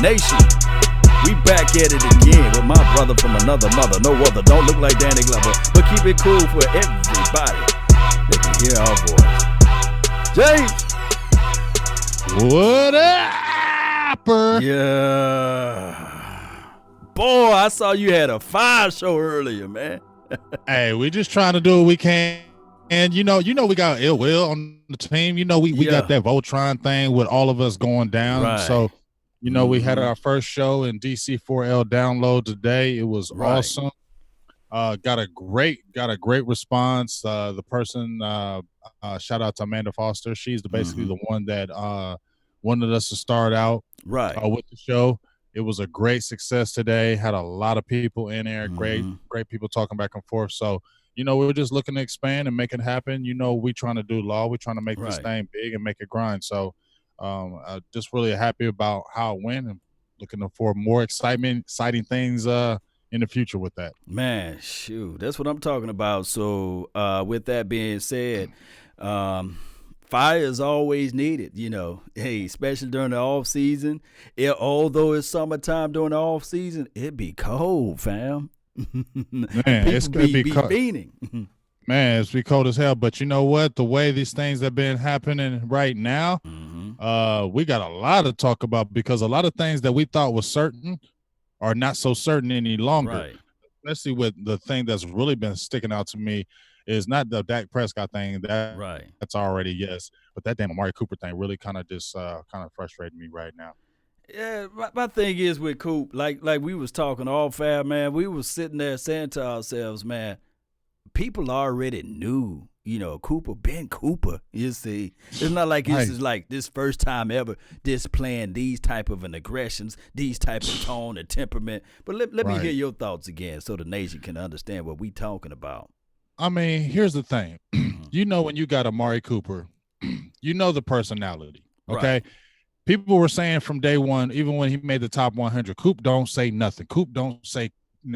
Nation, we back at it again with my brother from another mother. No other, don't look like Danny Glover, but keep it cool for everybody that can hear our voice. Jay! What up? Yeah. Boy, I saw you had a fire show earlier, man. Hey, we just trying to do what we can. And you know, we got ill will on the team. You know, we got that Voltron thing with all of us going down. Right. So, you know, we had our first show in DC4L download today. It was awesome. Got a great response. The person, shout out to Amanda Foster. She's basically the one that wanted us to start out with the show. It was a great success today. Had a lot of people in there. Great people talking back and forth. So, you know, we were just looking to expand and make it happen. You know, we trying to do law. We're trying to make this thing big and make it grind. So, just really happy about how it went and looking for more exciting things in the future with that. Man, shoot, that's what I'm talking about. So, with that being said, fire is always needed, you know. Hey, especially during the off season. Although it's summertime during the off season, it be cold, fam. Man, it's gonna be cold. Man, it's be cold as hell. But you know what? The way these things have been happening right now, we got a lot to talk about because a lot of things that we thought was certain are not so certain any longer. Right. Especially with the thing that's really been sticking out to me is not the Dak Prescott thing. That's already yes, but that damn Amari Cooper thing really kind of just frustrating me right now. Yeah, my thing is with Coop, like we was talking all fair, man. We was sitting there saying to ourselves, man, people already knew, you know, Cooper been Cooper. You see, it's not like this is like this first time ever displaying these type of an aggressions, these type of tone and temperament. But let me hear your thoughts again, so the nation can understand what we talking about. I mean, here's the thing, you know, when you got Amari Cooper, you know the personality, okay. Right. People were saying from day one, even when he made the top 100, Coop don't say nothing. Coop don't say,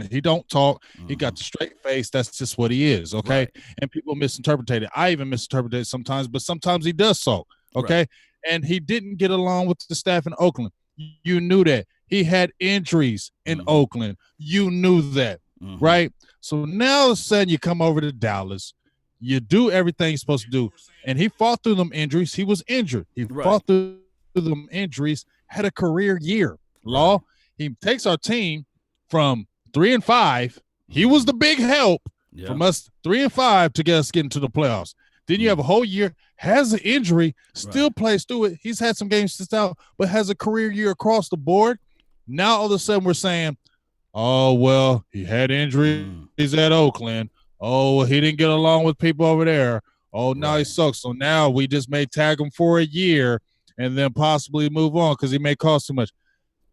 he don't talk. He got the straight face. That's just what he is, okay? Right. And people misinterpret it. I even misinterpret it sometimes, but sometimes he does so, okay? Right. And he didn't get along with the staff in Oakland. You knew that. He had injuries in Oakland. You knew that, right? So now all of a sudden you come over to Dallas. You do everything you're supposed to do. And he fought through them injuries. He was injured. He fought through them injuries, had a career year. Law, he takes our team from 3-5. He was the big help from us 3-5 to get us getting to the playoffs. Then you have a whole year, has an injury, still plays through it. He's had some games to out, but has a career year across the board. Now all of a sudden we're saying, oh, well, he had injuries at Oakland. Oh, he didn't get along with people over there. Oh, now he sucks. So now we just may tag him for a year and then possibly move on because he may cost too much.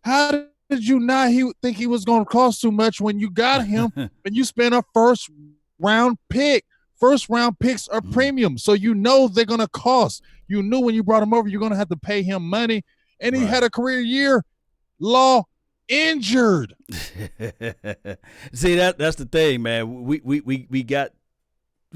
How did you not think he was going to cost too much when you got him and you spent a first-round pick? First-round picks are premium, so you know they're going to cost. You knew when you brought him over you're going to have to pay him money, and he had a career year. Law injured. See, that's the thing, man. We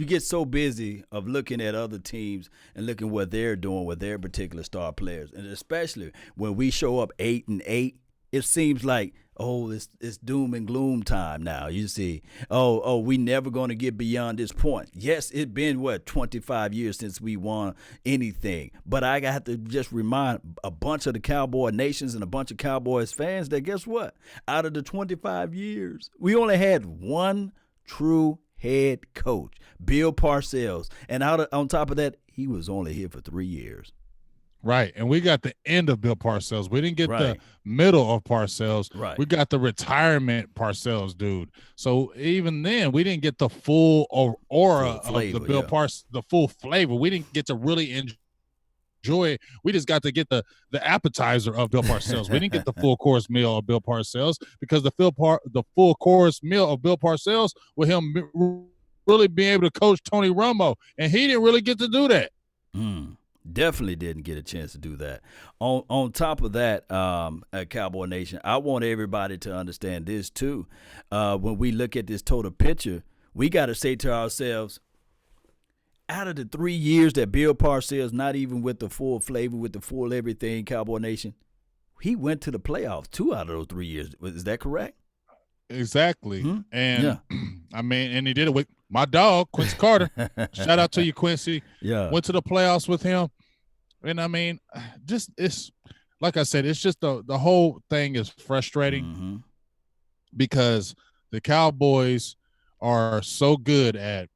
get so busy of looking at other teams and looking what they're doing with their particular star players. And especially when we show up 8-8, it seems like, oh, it's doom and gloom time now. You see, oh, we never going to get beyond this point. Yes, it's been, 25 years since we won anything. But I got to just remind a bunch of the Cowboy nations and a bunch of Cowboys fans that guess what? Out of the 25 years, we only had one true head coach, Bill Parcells. And on top of that, he was only here for 3 years. Right, and we got the end of Bill Parcells. We didn't get the middle of Parcells. Right. We got the retirement Parcells, dude. So even then, we didn't get the full aura of the Bill Parcells, the full flavor. We didn't get to really enjoy it. We just got to get the appetizer of Bill Parcells. We didn't get the full course meal of Bill Parcells because the full course meal of Bill Parcells with him really being able to coach Tony Romo, and he didn't really get to do that. Definitely didn't get a chance to do that. On top of that, at Cowboy Nation, I want everybody to understand this too. When we look at this total picture, we got to say to ourselves, out of the 3 years that Bill Parcells, not even with the full flavor, with the full everything, Cowboy Nation, he went to the playoffs 2 out of those 3 years. Is that correct? Exactly. Mm-hmm. And I mean, and he did it with my dog, Quincy Carter. Shout out to you, Quincy. Yeah. Went to the playoffs with him. And I mean, just it's like I said, it's just the whole thing is frustrating because the Cowboys are so good at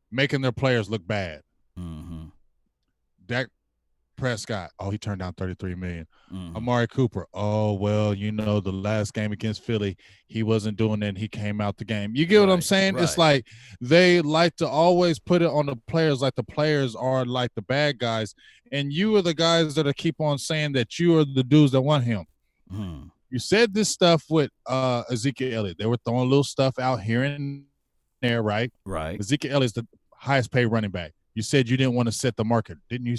making their players look bad. Dak Prescott, he turned down $33 million. Amari Cooper, well, the last game against Philly, he wasn't doing that and he came out the game. You get what I'm saying? Right. It's like they like to always put it on the players like the players are like the bad guys, and you are the guys that keep on saying that you are the dudes that want him. You said this stuff with Ezekiel Elliott. They were throwing little stuff out here and there, right? Right. Ezekiel Elliott's the highest paid running back. You said you didn't want to set the market. Didn't they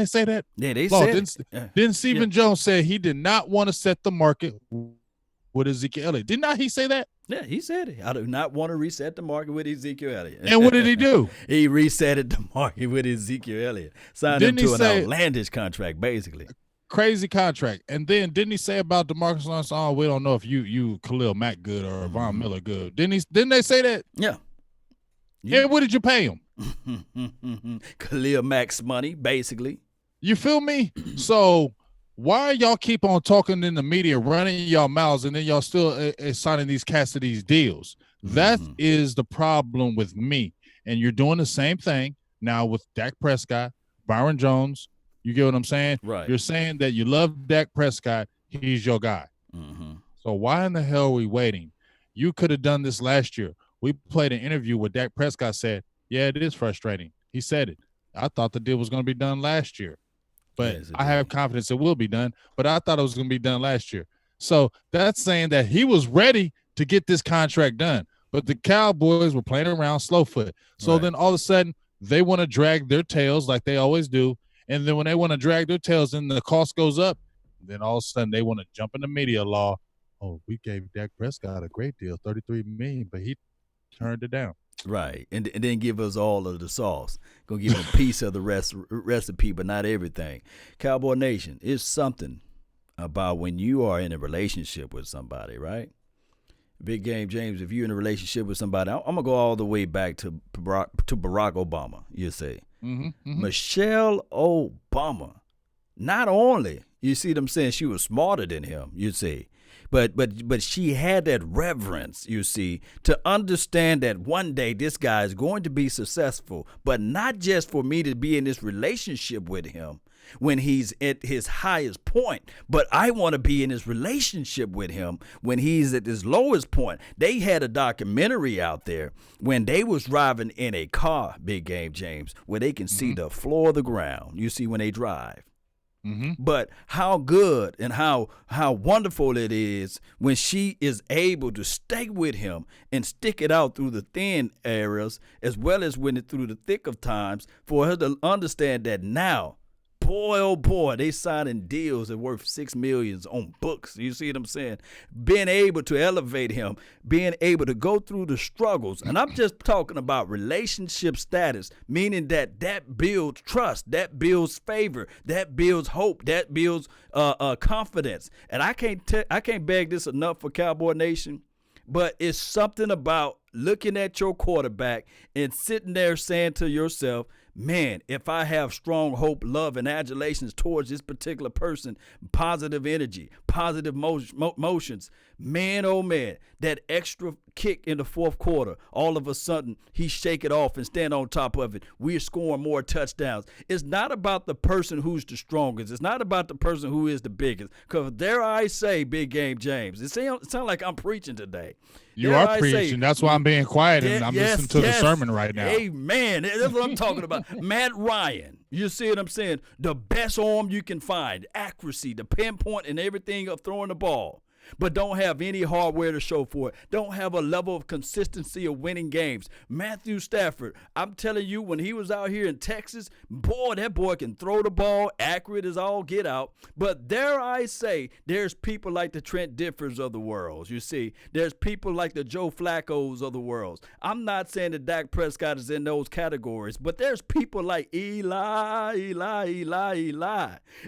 say that? Yeah, they said Didn't Stephen Jones say he did not want to set the market with Ezekiel Elliott? Did not he say that? Yeah, he said it. I do not want to reset the market with Ezekiel Elliott. And what did he do? He resetted the market with Ezekiel Elliott. Signed him to an outlandish contract, basically. Crazy contract. And then didn't he say about DeMarcus Lawrence, we don't know if you Khalil Mack good or Von Miller good. Didn't they say that? Yeah. And what did you pay him? Khalil Mack's money, basically. You feel me? So why y'all keep on talking in the media, running y'all mouths, and then y'all still signing these cats to these deals? That is the problem with me. And you're doing the same thing now with Dak Prescott, Byron Jones. You get what I'm saying? Right. You're saying that you love Dak Prescott. He's your guy. So why in the hell are we waiting? You could have done this last year. We played an interview where Dak Prescott said, yeah, it is frustrating. He said it. I thought the deal was going to be done last year. But I have confidence it will be done. But I thought it was going to be done last year. So that's saying that he was ready to get this contract done. But the Cowboys were playing around slowfoot. So then all of a sudden, they want to drag their tails like they always do. And then when they want to drag their tails and the cost goes up, then all of a sudden they want to jump in the media law. Oh, we gave Dak Prescott a great deal, $33 million, but he turned it down. Right, and then give us all of the sauce. Gonna give them a piece of the recipe, but not everything. Cowboy Nation, it's something about when you are in a relationship with somebody, right? Big Game James, if you're in a relationship with somebody, I'm gonna go all the way back to Barack Obama. You say Michelle Obama. Not only you see them saying she was smarter than him, you see. But she had that reverence, you see, to understand that one day this guy is going to be successful, but not just for me to be in this relationship with him when he's at his highest point, but I want to be in this relationship with him when he's at his lowest point. They had a documentary out there when they was driving in a car, Big Game James, where they can see the floor of the ground, you see, when they drive. But how good and how wonderful it is when she is able to stay with him and stick it out through the thin areas as well as through the thick of times for her to understand that now, boy, oh boy, they signing deals that worth $6 million on books. You see what I'm saying? Being able to elevate him, being able to go through the struggles. And I'm just talking about relationship status, meaning that builds trust, that builds favor, that builds hope, that builds confidence. And I can't beg this enough for Cowboy Nation, but it's something about looking at your quarterback and sitting there saying to yourself, man, if I have strong hope, love, and adulations towards this particular person, positive energy, positive motions, man, oh man, that extra kick in the fourth quarter, all of a sudden he shake it off and stand on top of it. We're scoring more touchdowns. It's not about the person who's the strongest. It's not about the person who is the biggest. Because dare I say, Big Game James, it sounds like I'm preaching today. You are preaching. That's why I'm being quiet and I'm listening to the sermon right now. Amen. That's what I'm talking about. Matt Ryan, you see what I'm saying? The best arm you can find, accuracy, the pinpoint and everything of throwing the ball. but don't have any hardware to show for it. Don't have a level of consistency of winning games. Matthew Stafford, I'm telling you, when he was out here in Texas, boy, that boy can throw the ball, accurate as all get out. But dare I say, there's people like the Trent Differs of the world. You see, there's people like the Joe Flaccos of the world. I'm not saying that Dak Prescott is in those categories, but there's people like Eli.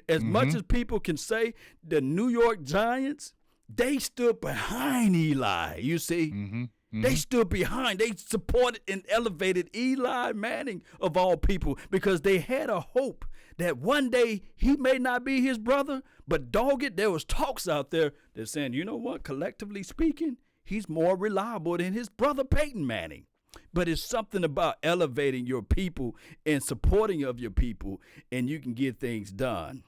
As much as people can say the New York Giants, they stood behind Eli, you see. They stood behind. They supported and elevated Eli Manning, of all people, because they had a hope that one day he may not be his brother, but dog it, there was talks out there that saying, you know what, collectively speaking, he's more reliable than his brother Peyton Manning. But it's something about elevating your people and supporting of your people, and you can get things done.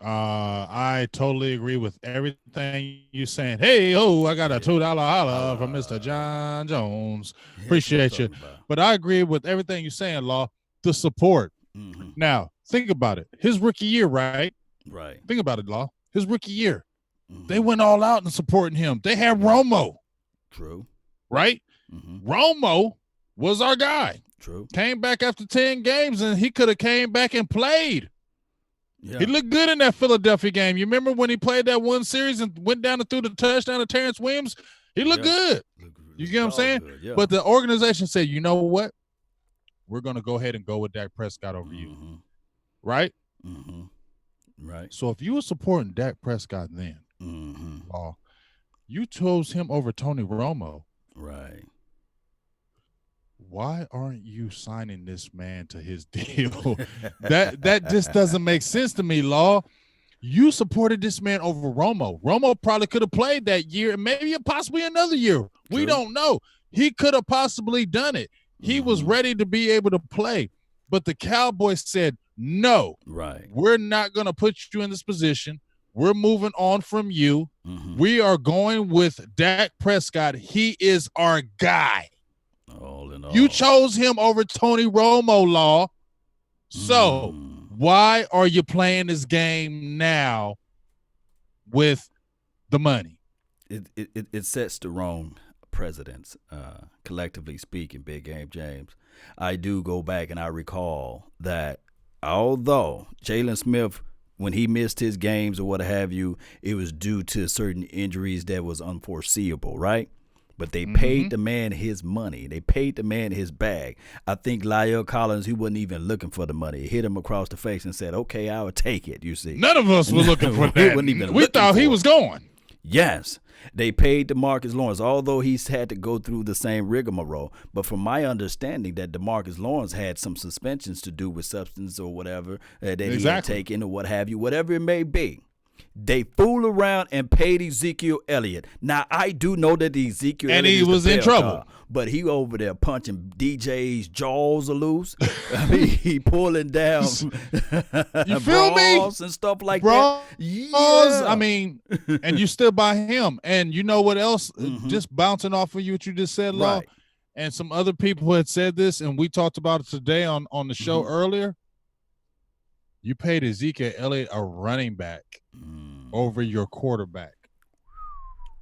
I totally agree with everything you're saying. Hey, I got a $2 holla from Mr. John Jones. Appreciate you. But I agree with everything you're saying, Law. The support. Now, think about it. His rookie year, right? Right. Think about it, Law. His rookie year. They went all out in supporting him. They had Romo. True. Right? Romo was our guy. True. Came back after 10 games, and he could have came back and played. Yeah. He looked good in that Philadelphia game. You remember when he played that one series and went down and threw the touchdown to Terrence Williams? He looked good. You get what I'm saying? Yeah. But the organization said, you know what? We're going to go ahead and go with Dak Prescott over you. Right? Right. So if you were supporting Dak Prescott then, you chose him over Tony Romo. Right. Why aren't you signing this man to his deal? that just doesn't make sense to me, Law. You supported this man over Romo. Romo probably could have played that year, and maybe possibly another year. True. We don't know. He could have possibly done it. He was ready to be able to play. But the Cowboys said, no, we're not going to put you in this position. We're moving on from you. We are going with Dak Prescott. He is our guy. All in all. You chose him over Tony Romo, Law. So why are you playing this game now with the money? It sets the wrong precedents, collectively speaking, Big Game James. I do go back and I recall that although Jalen Smith, when he missed his games or what have you, it was due to certain injuries that was unforeseeable, right? But they paid the man his money. They paid the man his bag. I think Lyle Collins, he wasn't even looking for the money. He hit him across the face and said, okay, I would take it, you see. None of us were looking for that. We thought he was going. Yes. They paid DeMarcus Lawrence, although he's had to go through the same rigmarole. But from my understanding that DeMarcus Lawrence had some suspensions to do with substance or whatever that he had taken or what have you, whatever it may be. They fool around and paid Ezekiel Elliott. Now, I do know that Ezekiel and Elliott he was in trouble. But he over there punching DJ's jaws loose. I mean, he pulling down you feel me? And stuff like that. Yeah. I mean, and you still by him. And you know what else? Just bouncing off of you what you just said, Law. Right. And some other people had said this, and we talked about it today on the show earlier. You paid Ezekiel Elliott a running back over your quarterback.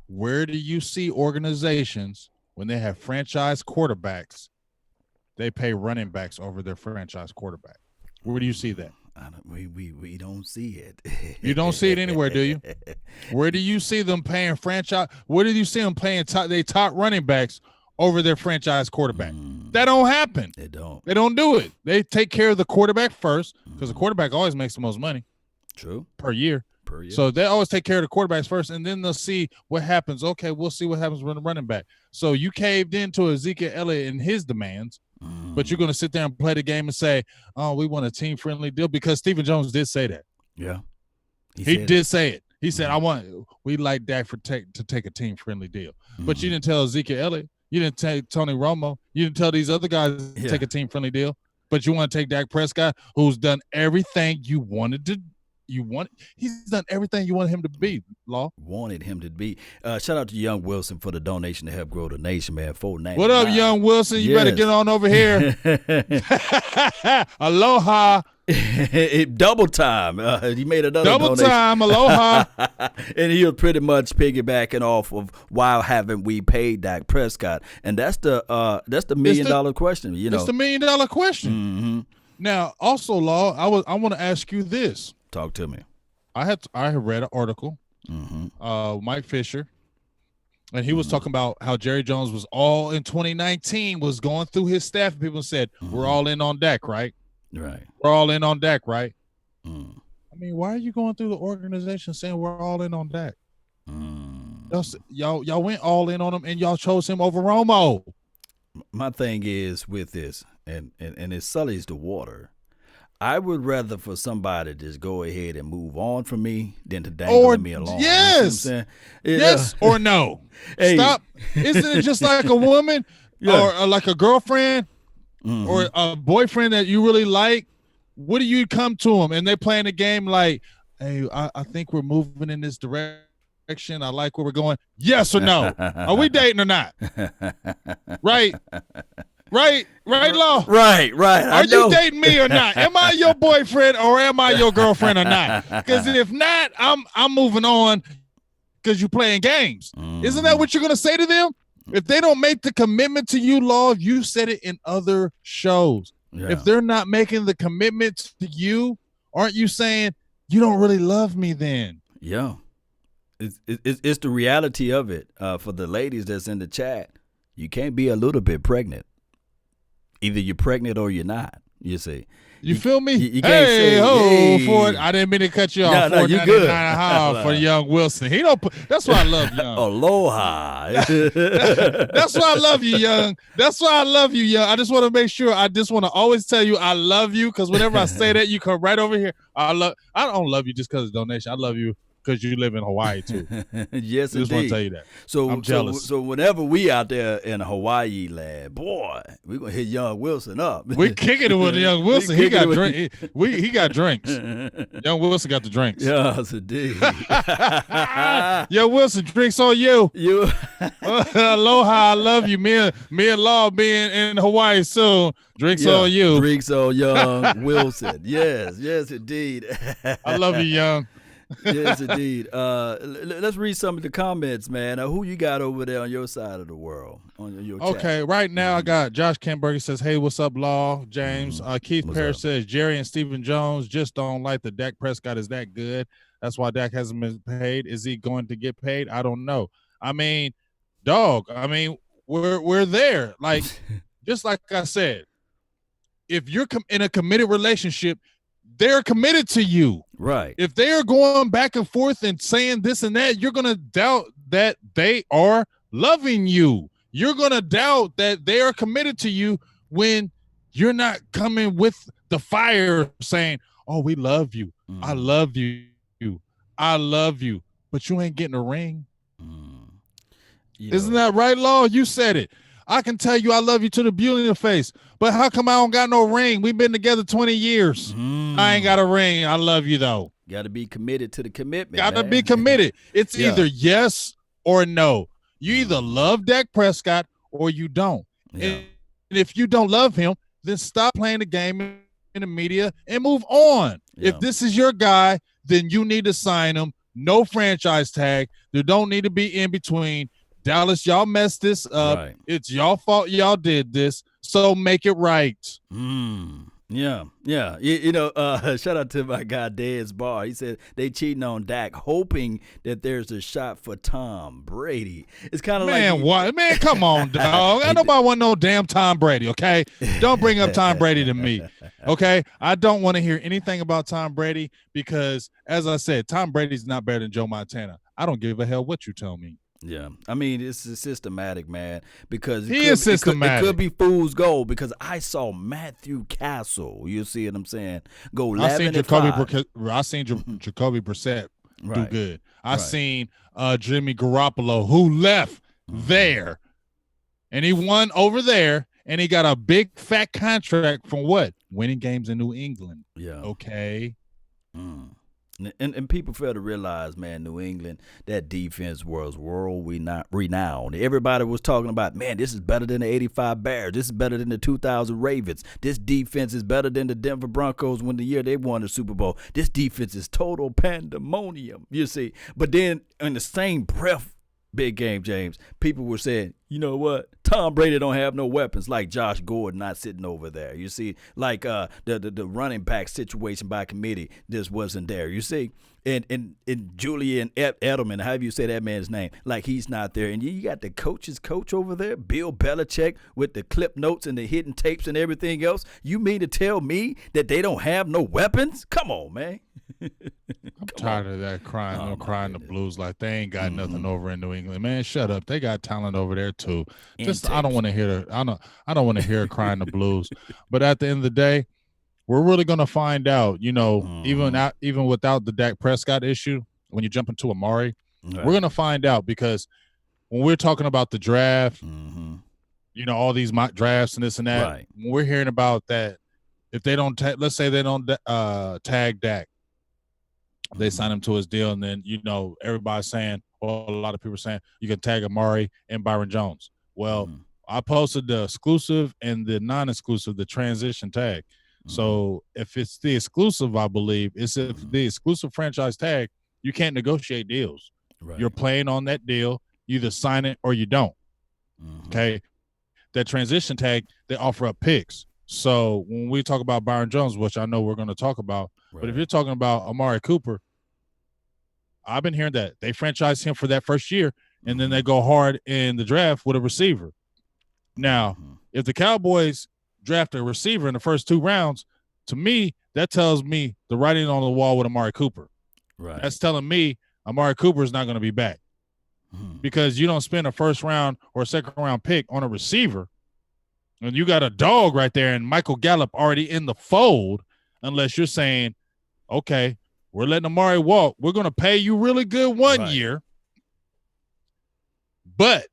Where do you see organizations when they have franchise quarterbacks, they pay running backs over their franchise quarterback? Where do you see that? We don't see it. You don't see it anywhere, do you? Where do you see them paying franchise? Where do you see them paying their top running backs over their franchise quarterback? That don't happen. They don't. They don't do it. They take care of the quarterback first because the quarterback always makes the most money. True. Per year. So they always take care of the quarterbacks first, and then they'll see what happens. Okay, we'll see what happens with the running back. So you caved into Ezekiel Elliott and his demands, but you're going to sit there and play the game and say, oh, we want a team-friendly deal, because Stephen Jones did say that. Yeah. He did say it. He said, we like Dak to take a team-friendly deal. But you didn't tell Ezekiel Elliott. You didn't tell Tony Romo. You didn't tell these other guys to take a team-friendly deal. But you want to take Dak Prescott, who's done everything you wanted to He's done everything you want him to be, Law. Wanted him to be. Shout out to Young Wilson for the donation to help grow the nation, man. $4.99. What up, Young Wilson? You better get on over here. Aloha. Double time. He made another double donation. Time. Aloha. And he was pretty much piggybacking off of why haven't we paid Dak Prescott? And that's the $1 million question. You know, it's the $1 million question. Mm-hmm. Now, also, Law, I want to ask you this. Talk to me. I had read an article. Mike Fisher, and he was talking about how Jerry Jones was all in 2019 was going through his staff, and people said we're all in on Dak, right? Right. We're all in on Dak, right? I mean, why are you going through the organization saying we're all in on Dak? Y'all went all in on him, and y'all chose him over Romo. My thing is with this, and it sullies the water. I would rather for somebody to just go ahead and move on from me than to dangle me along. Yes. You know yes or no. Hey. Stop. Isn't it just like a woman or like a girlfriend or a boyfriend that you really like? What do you come to them and they playing a game like, hey, I think we're moving in this direction. I like where we're going. Yes or no? Are we dating or not? Right. Right, Law? Right. Are you dating me or not? Am I your boyfriend or am I your girlfriend or not? Because if not, I'm moving on because you're playing games. Isn't that what you're going to say to them? If they don't make the commitment to you, Law, you said it in other shows. Yeah. If they're not making the commitment to you, aren't you saying you don't really love me then? Yeah. It's the reality of it. For the ladies that's in the chat, you can't be a little bit pregnant. Either you're pregnant or you're not. You see. You feel me? You can't say, hey. I didn't mean to cut you off. No, you good. For Young Wilson. He don't. That's why I love Young. Aloha. That's why I love you, Young. That's why I love you, Young. I just want to make sure. I just want to always tell you I love you because whenever I say that, you come right over here. I don't love you just because of donation. I love you because you live in Hawaii too. Yes, I just want to tell you that. So I'm jealous. So whenever we out there in Hawaii land, boy, we're gonna hit Young Wilson up. We kicking it with Young Wilson. He got drinks. He got drinks. Young Wilson got the drinks. Yes, indeed. Young Wilson, drinks on you. Aloha, I love you. Me and Law being in Hawaii soon. Drinks on you. Drinks on Young Wilson. Yes, indeed. I love you, Young. Yes, indeed. Let's read some of the comments, man. Who you got over there on your side of the world? On your chat? Okay, right now I got Josh Kenberger says, hey, what's up, Law? James. Keith Parrish says, Jerry and Stephen Jones just don't like that Dak Prescott is that good. That's why Dak hasn't been paid. Is he going to get paid? I don't know. I mean, dog, we're there. Like, just like I said, if you're in a committed relationship, they're committed to you. Right. If they are going back and forth and saying this and that, you're going to doubt that they are loving you. You're going to doubt that they are committed to you when you're not coming with the fire saying, oh, we love you. I love you. I love you. But you ain't getting a ring. Isn't that right, Law? You said it. I can tell you I love you to the beauty in your face, but how come I don't got no ring? We've been together 20 years. I ain't got a ring. I love you, though. Got to be committed to the commitment. Got to be committed. It's either yes or no. You either love Dak Prescott or you don't. Yeah. And if you don't love him, then stop playing the game in the media and move on. Yeah. If this is your guy, then you need to sign him. No franchise tag. There don't need to be in between. Dallas, y'all messed this up. Right. It's y'all fault y'all did this, so make it right. Yeah. Shout out to my guy, Dez Bryant. He said they cheating on Dak, hoping that there's a shot for Tom Brady. It's kind of Man, come on, dog. I nobody want no damn Tom Brady, okay? Don't bring up Tom Brady to me, okay? I don't want to hear anything about Tom Brady because, as I said, Tom Brady's not better than Joe Montana. I don't give a hell what you tell me. Yeah, I mean, it's systematic, man, because it could be fool's gold because I saw Matthew Castle, you see what I'm saying, go 11-5. I seen Jacoby Brissett do good. I seen Jimmy Garoppolo, who left there, and he won over there, and he got a big, fat contract from what? Winning games in New England. Yeah. Okay. And people fail to realize, man, New England, that defense was world renowned. Everybody was talking about, man, this is better than the 85 Bears. This is better than the 2000 Ravens. This defense is better than the Denver Broncos when the year they won the Super Bowl. This defense is total pandemonium, you see. But then in the same breath, Big Game James, people were saying, you know what? Tom Brady don't have no weapons, like Josh Gordon not sitting over there. You see, like the running back situation by committee just wasn't there. You see, and Julian Edelman, however you say that man's name, like he's not there. And you got the coach's coach over there, Bill Belichick, with the clip notes and the hidden tapes and everything else. You mean to tell me that they don't have no weapons? Come on, man. I'm tired of that crying, crying the blues like they ain't got nothing over in New England. Man, shut up. They got talent over there too. I don't want to hear I don't want to hear crying the blues. But at the end of the day, we're really gonna find out. You know, even without the Dak Prescott issue, when you jump into Amari, we're gonna find out because when we're talking about the draft, you know, all these mock drafts and this and that, when we're hearing about that, if they don't, let's say they don't tag Dak. They sign him to his deal, and then, you know, everybody's saying, well, a lot of people are saying you can tag Amari and Byron Jones. Well, I posted the exclusive and the non-exclusive, the transition tag. So if it's the exclusive, I believe, it's if the exclusive franchise tag, you can't negotiate deals. You're playing on that deal. You either sign it or you don't. Okay? That transition tag, they offer up picks. So when we talk about Byron Jones, which I know we're going to talk about, but if you're talking about Amari Cooper, I've been hearing that they franchise him for that first year, and then they go hard in the draft with a receiver. Now, if the Cowboys draft a receiver in the first 2 rounds, to me, that tells me the writing on the wall with Amari Cooper. That's telling me Amari Cooper is not going to be back because you don't spend a first round or a second round pick on a receiver, and you got a dog right there and Michael Gallup already in the fold, unless you're saying, okay, we're letting Amari walk. We're going to pay you really good 1 year, but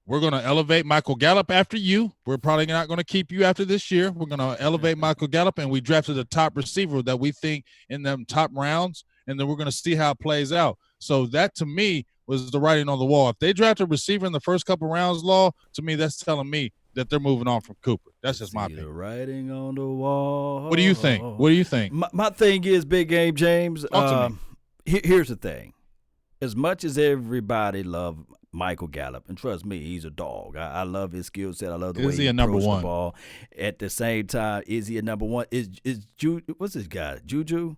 we're going to elevate Michael Gallup after you. We're probably not going to keep you after this year. We're going to elevate Michael Gallup, and we drafted a top receiver that we think in them top rounds, and then we're going to see how it plays out. So that, to me, was the writing on the wall. If they draft a receiver in the first couple rounds, Law, to me, that's telling me that they're moving on from Cooper. That's just my opinion. Writing on the wall. What do you think? What do you think? My thing is, Big Game James, here's the thing. As much as everybody love Michael Gallup, and trust me, he's a dog. I love his skill set. I love the way he approaches the ball. At the same time, is he a number one? What's this guy? Juju?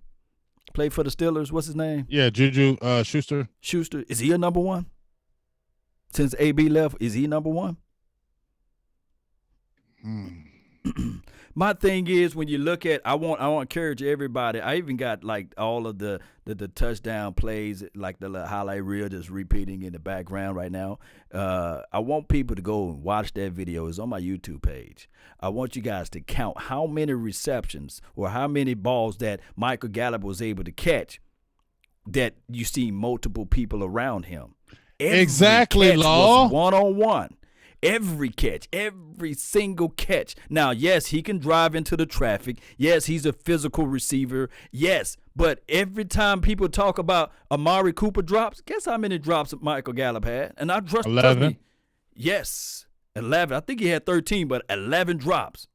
Played for the Steelers. What's his name? Yeah, Juju Schuster. Schuster. Is he a number one? Since AB left, is he number one? My thing is, when you look at, I want to encourage everybody. I even got like all of the touchdown plays, like the little highlight reel that's repeating in the background right now. I want people to go and watch that video. It's on my YouTube page. I want you guys to count how many receptions or how many balls that Michael Gallup was able to catch that you see multiple people around him. Exactly, Law. One-on-one. Every catch, every single catch. Now, yes, he can drive into the traffic. Yes, he's a physical receiver. Yes, but every time people talk about Amari Cooper drops, guess how many drops Michael Gallup had? And I trust 11. Yes, 11. I think he had 13, but 11 drops.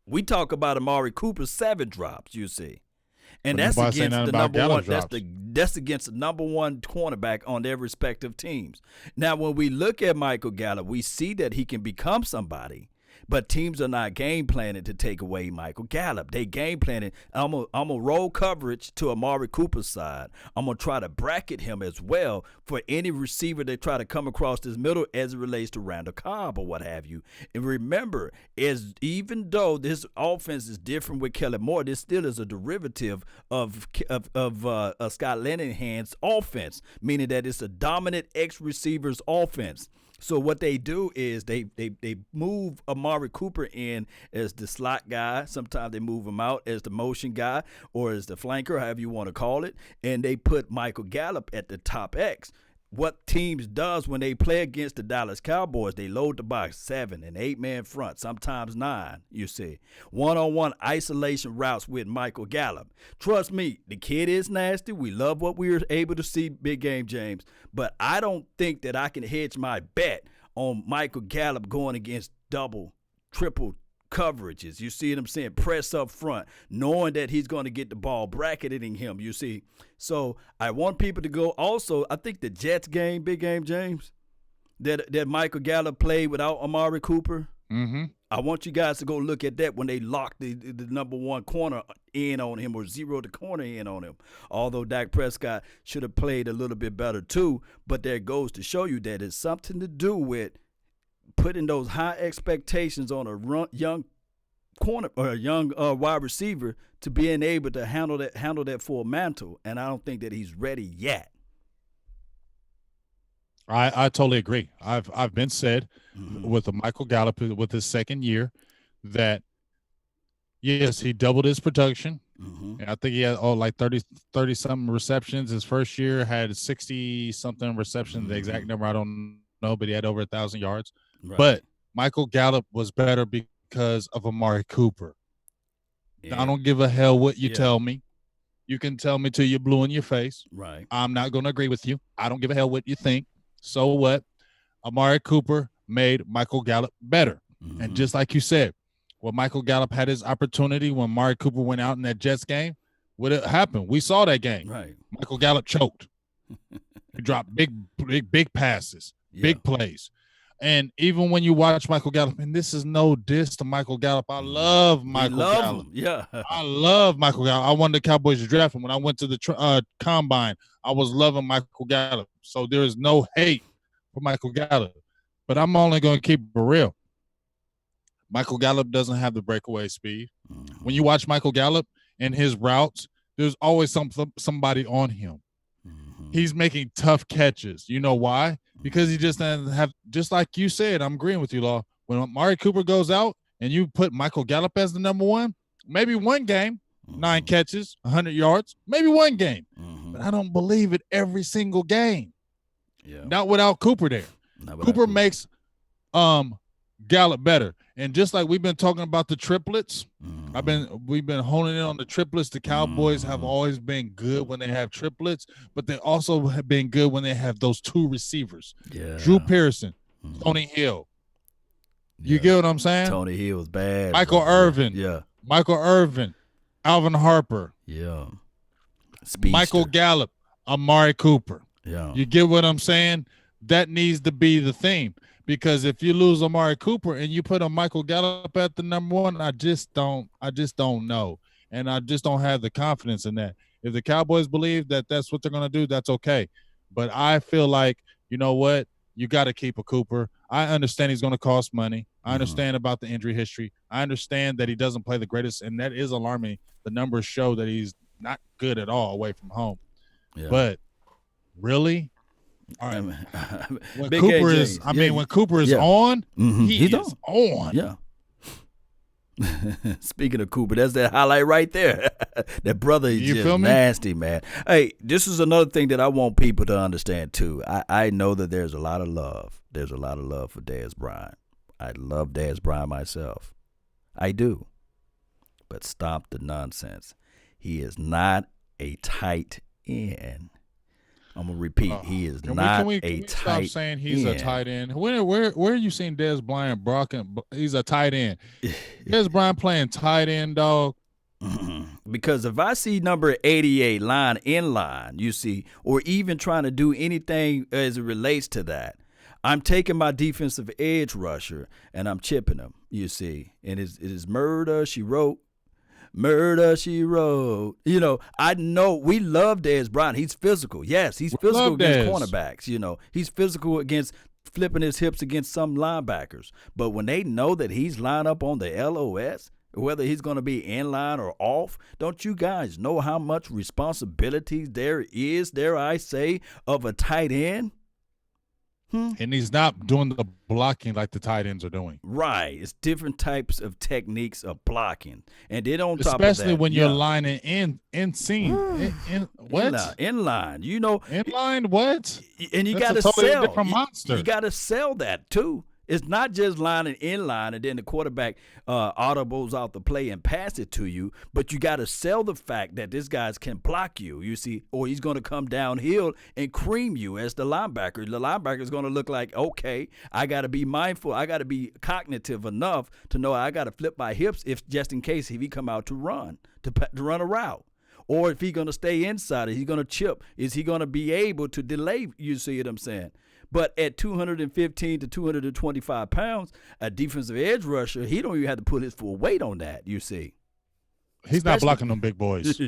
We talk about Amari Cooper's 7 drops, you see. And that's against the number one. That's against the number one cornerback on their respective teams. Now, when we look at Michael Gallup, we see that he can become somebody, but teams are not game planning to take away Michael Gallup. They game planning. I'm gonna roll coverage to Amari Cooper's side. I'm gonna try to bracket him as well for any receiver they try to come across this middle as it relates to Randall Cobb or what have you. And remember, even though this offense is different with Kellen Moore, this still is a derivative of Scott Linehan's offense, meaning that it's a dominant ex-receiver's offense. So what they do is they move Amari Cooper in as the slot guy. Sometimes they move him out as the motion guy or as the flanker, however you want to call it. And they put Michael Gallup at the top X. what teams does when they play against the Dallas Cowboys, they load the box 7 and 8-man front, sometimes 9, you see. One-on-one isolation routes with Michael Gallup. Trust me, the kid is nasty. We love what we were able to see, Big Game James. But I don't think that I can hedge my bet on Michael Gallup going against double, triple coverages. You see what I'm saying? Press up front, knowing that he's going to get the ball, bracketing him, you see. So I want people to go. Also, I think the Jets game, Big Game James, that Michael Gallup played without Amari Cooper. Mm-hmm. I want you guys to go look at that when they locked the number one corner in on him, or zeroed the corner in on him. Although Dak Prescott should have played a little bit better too, but there goes to show you that it's something to do with putting those high expectations on a young corner or a young wide receiver to being able to handle that full mantle, and I don't think that he's ready yet. I totally agree. I've been said with Michael Gallup with his second year that yes, he doubled his production. And I think he had like 30 something receptions. His first year had 60 something receptions. The exact number I don't know, but he had over 1,000 yards. Right. But Michael Gallup was better because of Amari Cooper. Yeah. I don't give a hell what you tell me. You can tell me till you're blue in your face. Right. I'm not going to agree with you. I don't give a hell what you think. So what? Amari Cooper made Michael Gallup better. And just like you said, when Michael Gallup had his opportunity, when Amari Cooper went out in that Jets game, what happened? We saw that game. Right. Michael Gallup choked. He dropped big passes, big plays. And even when you watch Michael Gallup, and this is no diss to Michael Gallup. I love Michael Gallup. Yeah. I love Michael Gallup. I wanted the Cowboys to draft him. When I went to the combine, I was loving Michael Gallup. So there is no hate for Michael Gallup. But I'm only going to keep it real. Michael Gallup doesn't have the breakaway speed. When you watch Michael Gallup and his routes, there's always somebody on him. He's making tough catches. You know why? Because he just doesn't have, just like you said, I'm agreeing with you, Law. When Amari Cooper goes out and you put Michael Gallup as the number one, maybe one game, 9 catches, 100 yards, maybe one game. But I don't believe it every single game. Yeah. Not without Cooper there. Cooper makes Gallup better. And just like we've been talking about the triplets, we've been honing in on the triplets. The Cowboys have always been good when they have triplets, but they also have been good when they have those 2 receivers. Yeah. Drew Pearson, Tony Hill. You get what I'm saying? Tony Hill was bad. Michael Irvin. Yeah. Michael Irvin. Alvin Harper. Yeah. Speedster. Michael Gallup. Amari Cooper. Yeah. You get what I'm saying? That needs to be the theme. Because if you lose Amari Cooper and you put a Michael Gallup at the number one, I just don't know. And I just don't have the confidence in that. If the Cowboys believe that that's what they're going to do, that's okay. But I feel like, you know what? You got to keep a Cooper. I understand he's going to cost money. I understand about the injury history. I understand that he doesn't play the greatest, and that is alarming. The numbers show that he's not good at all away from home. Yeah. But really? All right. When Cooper is, when Cooper is on, he's on. Yeah. Speaking of Cooper, that's that highlight right there. That brother is just nasty, man. Hey, this is another thing that I want people to understand too. I know that there's a lot of love. There's a lot of love for Dez Bryant. I love Dez Bryant myself. I do. But stop the nonsense. He is not a tight end. I'm gonna repeat. He is not a tight end. Stop saying he's a tight end. Where are you seeing Dez Bryant? He's a tight end. Dez Bryant playing tight end, dog. Because if I see number 88 line in line, you see, or even trying to do anything as it relates to that, I'm taking my defensive edge rusher and I'm chipping him. You see, and it is murder she wrote. Murder, she wrote. You know, I know we love Dez Bryant. He's physical. Yes, he's physical against cornerbacks. You know, he's physical against flipping his hips against some linebackers. But when they know that he's lined up on the LOS, whether he's going to be in line or off, don't you guys know how much responsibility there is, dare I say, of a tight end? And he's not doing the blocking like the tight ends are doing. Right. It's different types of techniques of blocking. And then on top of that. Especially when you're lining in seam. What? In line. You know. In line what? And you got to totally sell. different monster. You got to sell that too. It's not just lining in line and then the quarterback audibles out the play and pass it to you, but you got to sell the fact that this guy can block you, you see, or he's going to come downhill and cream you as the linebacker. The linebacker is going to look like, okay, I got to be mindful. I got to be cognitive enough to know I got to flip my hips if just in case if he come out to run a route. Or if he's going to stay inside, is he going to chip? Is he going to be able to delay? You see what I'm saying? But at 215 to 225 pounds, a defensive edge rusher, he don't even have to put his full weight on that, you see. He's not blocking them big boys.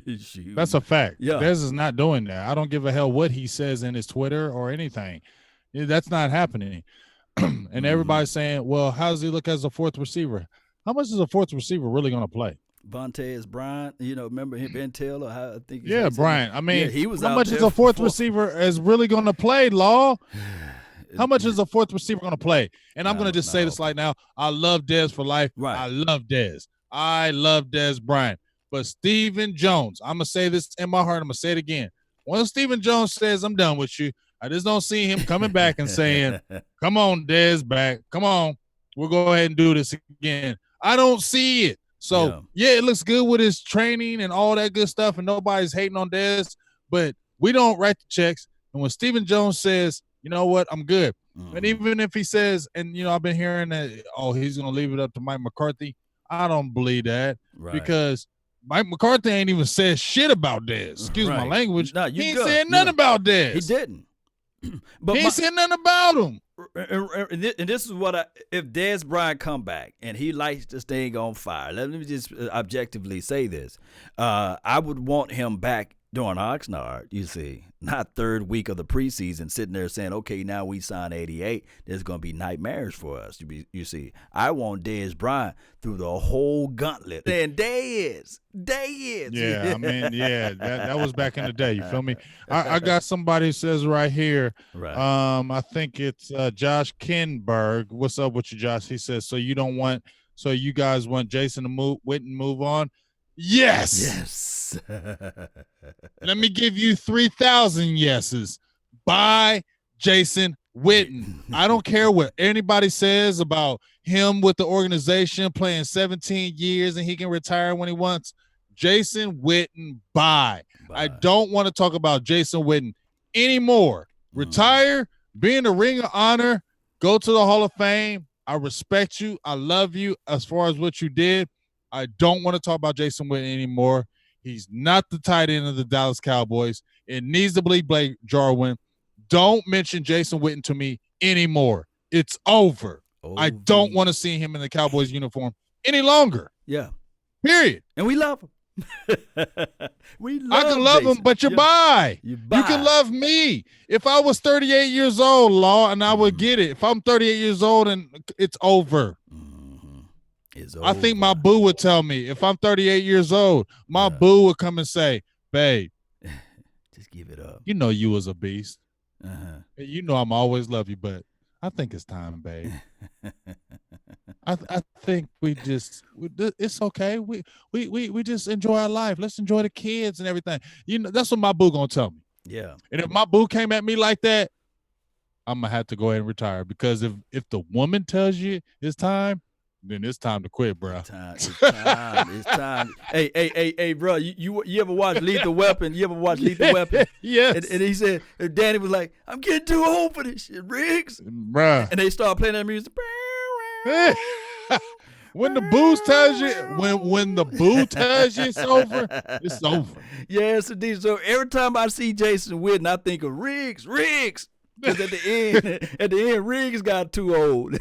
That's a fact. Yeah. Dez is not doing that. I don't give a hell what he says in his Twitter or anything. That's not happening. And everybody's saying, well, how does he look as a fourth receiver? How much is a fourth receiver really going to play? Dez Bryant, remember him, Ben Taylor? I think. Yeah, Bryant. I mean, he was how much is a fourth receiver is really going to play, Law? How much is a fourth receiver going to play? And I'm going to just say this right now. I love Dez for life. Right. I love Dez. I love Dez Bryant. But Stephen Jones, I'm going to say this in my heart. I'm going to say it again. Once Stephen Jones says, I'm done with you, I just don't see him coming back and saying, come on, Dez, back. Come on. We'll go ahead and do this again. I don't see it. So, yeah, it looks good with his training and all that good stuff, and nobody's hating on Dez, but we don't write the checks. And when Stephen Jones says, you know what, I'm good. And even if he says, and, I've been hearing that, he's going to leave it up to Mike McCarthy, I don't believe that because Mike McCarthy ain't even said shit about Dez. Excuse my language. No, he ain't said nothing about Dez. He didn't. But he ain't said nothing about him. And this is what if Dez Bryant come back and he lights this thing on fire, let me just objectively say this. I would want him back during Oxnard, you see, not third week of the preseason sitting there saying, okay, now we signed 88. There's going to be nightmares for us, you see. I want Dez Bryant through the whole gauntlet. And Dez. Yeah, I mean, that was back in the day, you feel me? I got somebody who says right here, I think it's Josh Kinberg. What's up with you, Josh? He says, so you guys want Jason to move on? Yes. Let me give you 3,000 yeses. Bye, Jason Witten. I don't care what anybody says about him with the organization playing 17 years and he can retire when he wants. Jason Witten, bye. I don't want to talk about Jason Witten anymore. Retire, be in the Ring of Honor, go to the Hall of Fame. I respect you. I love you as far as what you did. I don't want to talk about Jason Witten anymore. He's not the tight end of the Dallas Cowboys. It needs to be Blake Jarwin. Don't mention Jason Witten to me anymore. It's over. I don't want to see him in the Cowboys uniform any longer. Yeah. Period. And we love him. I can love him, but you buy. You can love me. If I was 38 years old, Law, and I would get it. If I'm 38 years old and it's over. I think my boo would tell me if I'm 38 years old, my boo would come and say, babe, just give it up. You know you was a beast. You know I'm always love you, but I think it's time, babe. I think it's okay. We just enjoy our life. Let's enjoy the kids and everything. That's what my boo gonna tell me. Yeah. And if my boo came at me like that, I'm gonna have to go ahead and retire because if the woman tells you it's time, then it's time to quit, bro. It's time. Hey, bro, you ever watch Lethal Weapon? You ever watch Lethal Weapon? Yes. And he said, Danny was like, I'm getting too old for this shit, Riggs. Bruh. And they start playing that music. When the boo tells you, when the boo tells you it's over, it's over. Yes, indeed. So every time I see Jason Witten, I think of Riggs. Because at the end, Riggs got too old.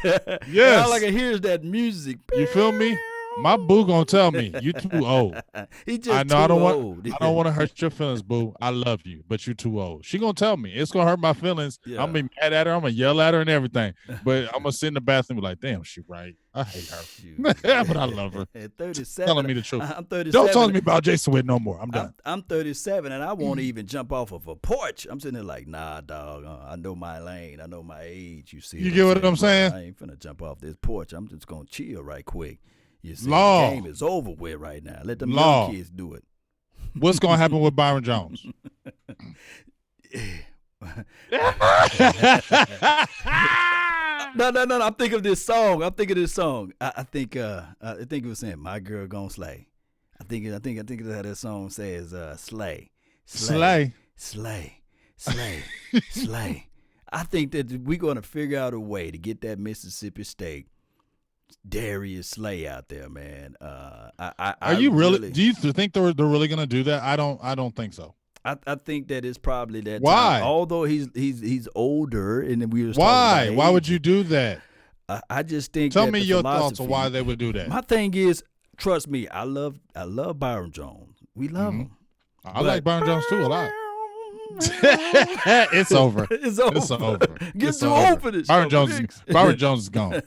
Yes. All I can hear is that music. You feel me? My boo gonna tell me you too old. He just I know I don't old. I don't want to hurt your feelings, boo. I love you, but you too old. She gonna tell me. It's gonna hurt my feelings. Yeah. I'm gonna be mad at her. I'm gonna yell at her and everything. But I'm gonna sit in the bathroom and be like, damn, she right. I hate her. But I love her. At 37, Telling me the truth. I'm 37. Don't talk to me about Jason Witten no more. I'm done. I'm 37 and I won't even jump off of a porch. I'm sitting there like, nah, dog. I know my lane. I know my age. You see? You get what I'm saying? I ain't finna jump off this porch. I'm just gonna chill right quick. You see, Law. the game is over with right now. Let them Law. young kids do it. What's gonna happen with Byron Jones? No. I'm thinking of this song. I think it was saying "My Girl Gon' Slay." I think that's how that song says slay. Slay. I think that we're gonna figure out a way to get that Mississippi State Darius Slay out there, man. Are you really? Do you think they're really gonna do that? I don't think so. I think that it's probably that. Why? Time. Although he's older, and then we were why? Why would you do that? I just think. Tell me your thoughts on why they would do that. My thing is, trust me, I love Byron Jones. We love him. I like Byron Jones too a lot. It's over. It's over. Get too old for this. Byron Jones is gone.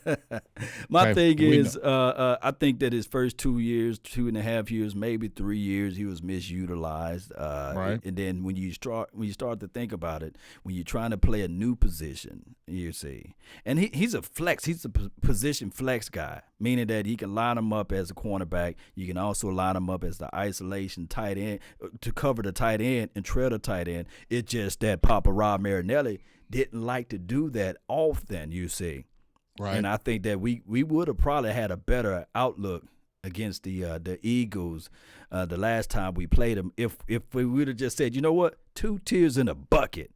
My thing is, I think that his first 2 years, 2.5 years, maybe 3 years, he was misutilized. Right. And then when you start to think about it, when you're trying to play a new position, you see, and he's a flex. He's a position flex guy, meaning that he can line him up as a cornerback. You can also line him up as the isolation tight end to cover the tight end and trail the tight end. It's just that Papa Rob Marinelli didn't like to do that often, you see. Right. And I think that we would have probably had a better outlook against the Eagles the last time we played them if we would have just said, you know what, 2 tears in a bucket,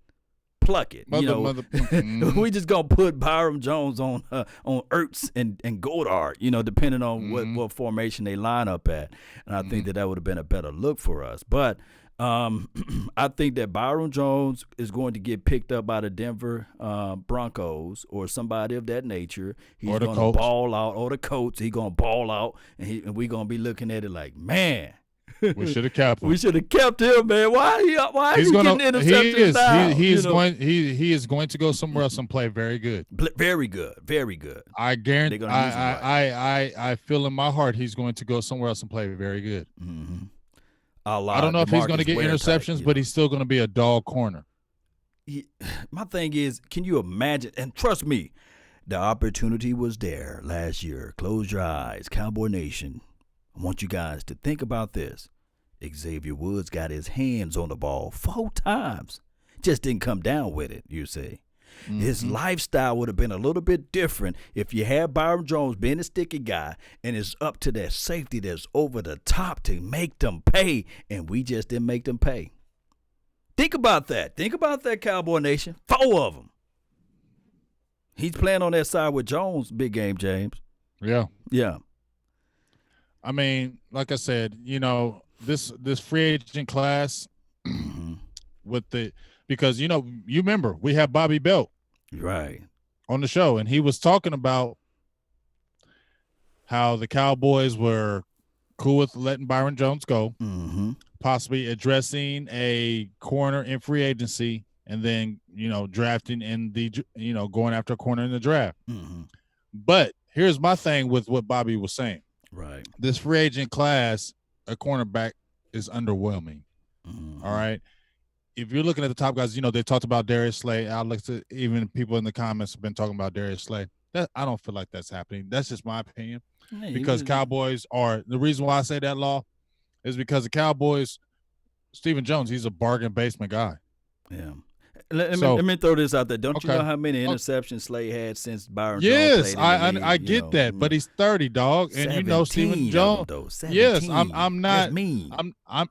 pluck it. We just gonna put Byron Jones on Ertz and Goddard, depending on what formation they line up at. And I think that would have been a better look for us. But I think that Byron Jones is going to get picked up by the Denver Broncos or somebody of that nature. He's going to ball out, or the Colts. He's going to ball out, and we're going to be looking at it like, man. We should have kept him. We should have kept him, man. Why are you getting interceptions now? He is going to go somewhere else and play very good. Very good. Very good. I guarantee. I feel in my heart he's going to go somewhere else and play very good. Mm-hmm. I don't know if he's going to get interceptions, but he's still going to be a dog corner. My thing is, can you imagine? And trust me, the opportunity was there last year. Close your eyes, Cowboy Nation. I want you guys to think about this. Xavier Woods got his hands on the ball 4 times. Just didn't come down with it, you see. Mm-hmm. His lifestyle would have been a little bit different if you had Byron Jones being a sticky guy, and it's up to that safety that's over the top to make them pay, and we just didn't make them pay. Think about that. Think about that, Cowboy Nation. 4 of them. He's playing on that side with Jones, big game, James. Yeah. Yeah. I mean, like I said, this free agent class with because you remember we had Bobby Belt right on the show, and he was talking about how the Cowboys were cool with letting Byron Jones go, possibly addressing a corner in free agency, and then drafting in the going after a corner in the draft. But here's my thing with what Bobby was saying. Right, this free agent class, a cornerback is underwhelming. All right. If you're looking at the top guys, they talked about Darius Slay. Alex, even people in the comments have been talking about Darius Slay. I don't feel like that's happening. That's just my opinion. Because Cowboys are – the reason why I say that, Law, is because the Cowboys, Stephen Jones, he's a bargain basement guy. Yeah. Let me throw this out there. Don't you know how many interceptions Slay had since Byron Jones played in the league? I get that, but he's 30, dog, and Stephen Jones. Yes, I'm not. That's mean.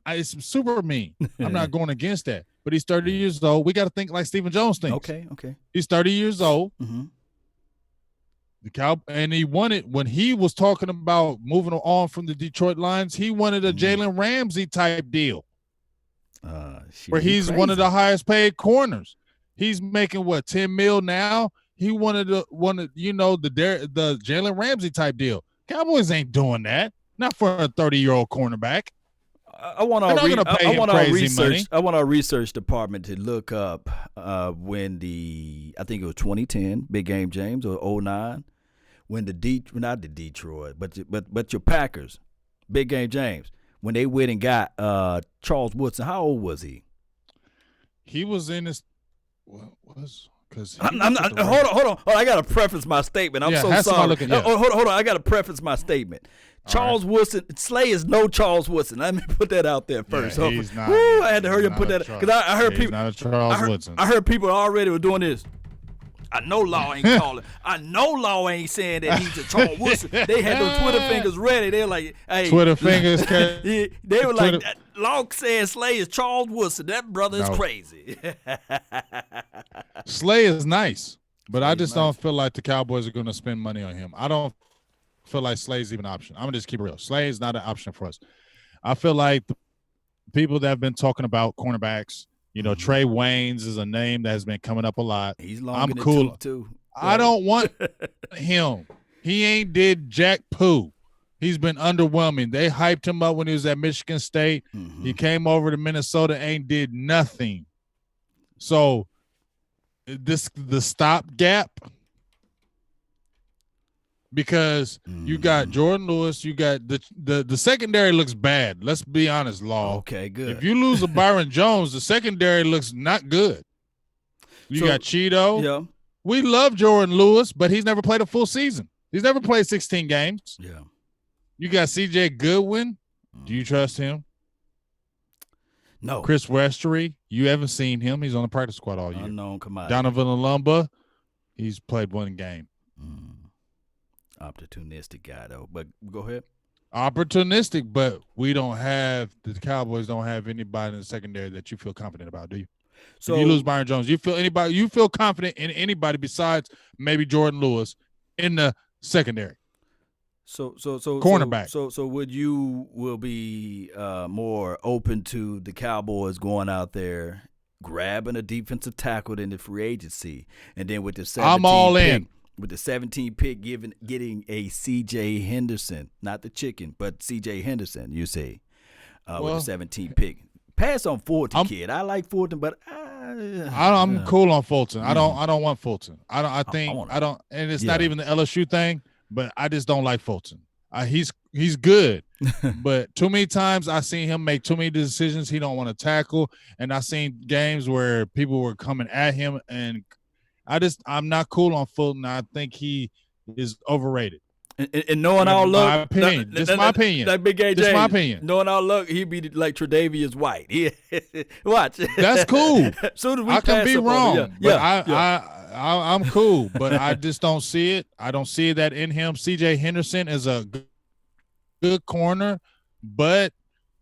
It's super mean. I'm not going against that, but he's 30 years old. We got to think like Stephen Jones thinks. Okay. He's 30 years old. And he wanted, when he was talking about moving on from the Detroit Lions, he wanted a Jalen Ramsey type deal. Where he's crazy. One of the highest paid corners. He's making what, $10 million now? He wanted the Jalen Ramsey type deal. Cowboys ain't doing that. Not for a 30-year-old cornerback. I want our research department to look up when I think it was 2010 Big Game James or 09 when not the Detroit but your Packers Big Game James when they went and got Charles Woodson. How old was he? He was in his because hold on. I gotta preface my statement. I'm so sorry. Hold on. I gotta preface my statement. Charles Woodson, Slay is no Charles Woodson. Let me put that out there first. Yeah, he's not, I had to hurry up and put that because I heard people. Not a Charles Woodson. I heard people already were doing this. I know Law ain't calling. I know Law ain't saying that he's a Charles Woodson. They had those Twitter fingers ready. They were like, hey. Twitter fingers. They were like, Law saying Slay is Charles Woodson. That brother is crazy. Slay is nice, but I just don't feel like the Cowboys are going to spend money on him. I don't feel like Slay's even an option. I'm going to just keep it real. Slay is not an option for us. I feel like the people that have been talking about cornerbacks, Trey Waynes is a name that has been coming up a lot. He's long. I'm cool too. I don't want him. He ain't did jack poo. He's been underwhelming. They hyped him up when he was at Michigan State. Mm-hmm. He came over to Minnesota, ain't did nothing. So the stopgap, because you got Jordan Lewis, you got the secondary looks bad. Let's be honest, Law. Okay, good. If you lose a Byron Jones, the secondary looks not good. You got Cheeto. Yeah. We love Jordan Lewis, but he's never played a full season. He's never played 16 games. Yeah. You got C.J. Goodwin. Do you trust him? No. Chris Westery, you haven't seen him. He's on the practice squad all year. Unknown commodity. Donovan Alumba, he's played one game. Opportunistic guy, though. But go ahead. Opportunistic, but the Cowboys don't have anybody in the secondary that you feel confident about, do you? So if you lose Byron Jones, you feel confident in anybody besides maybe Jordan Lewis in the secondary. So cornerback. So will be more open to the Cowboys going out there grabbing a defensive tackle in the free agency, and then with the 17th I'm all pick, in. With the 17th pick, getting a C.J. Henderson, not the chicken, but C.J. Henderson. You say with the 17th pick. Pass on Fulton, kid. I like Fulton, but I'm cool on Fulton. I don't want Fulton. I don't, and it's not even the LSU thing. But I just don't like Fulton. He's good, but too many times I seen him make too many decisions he don't want to tackle, and I seen games where people were coming at him, and I'm not cool on Fulton. I think he is overrated. And knowing our luck, just my opinion. Like Big A. Just my opinion. Knowing our luck, he'd be like Tre'Davious White. Watch. That's cool. Soon as we I can be wrong, but I'm cool, but I just don't see it. I don't see that in him. C.J. Henderson is a good corner, but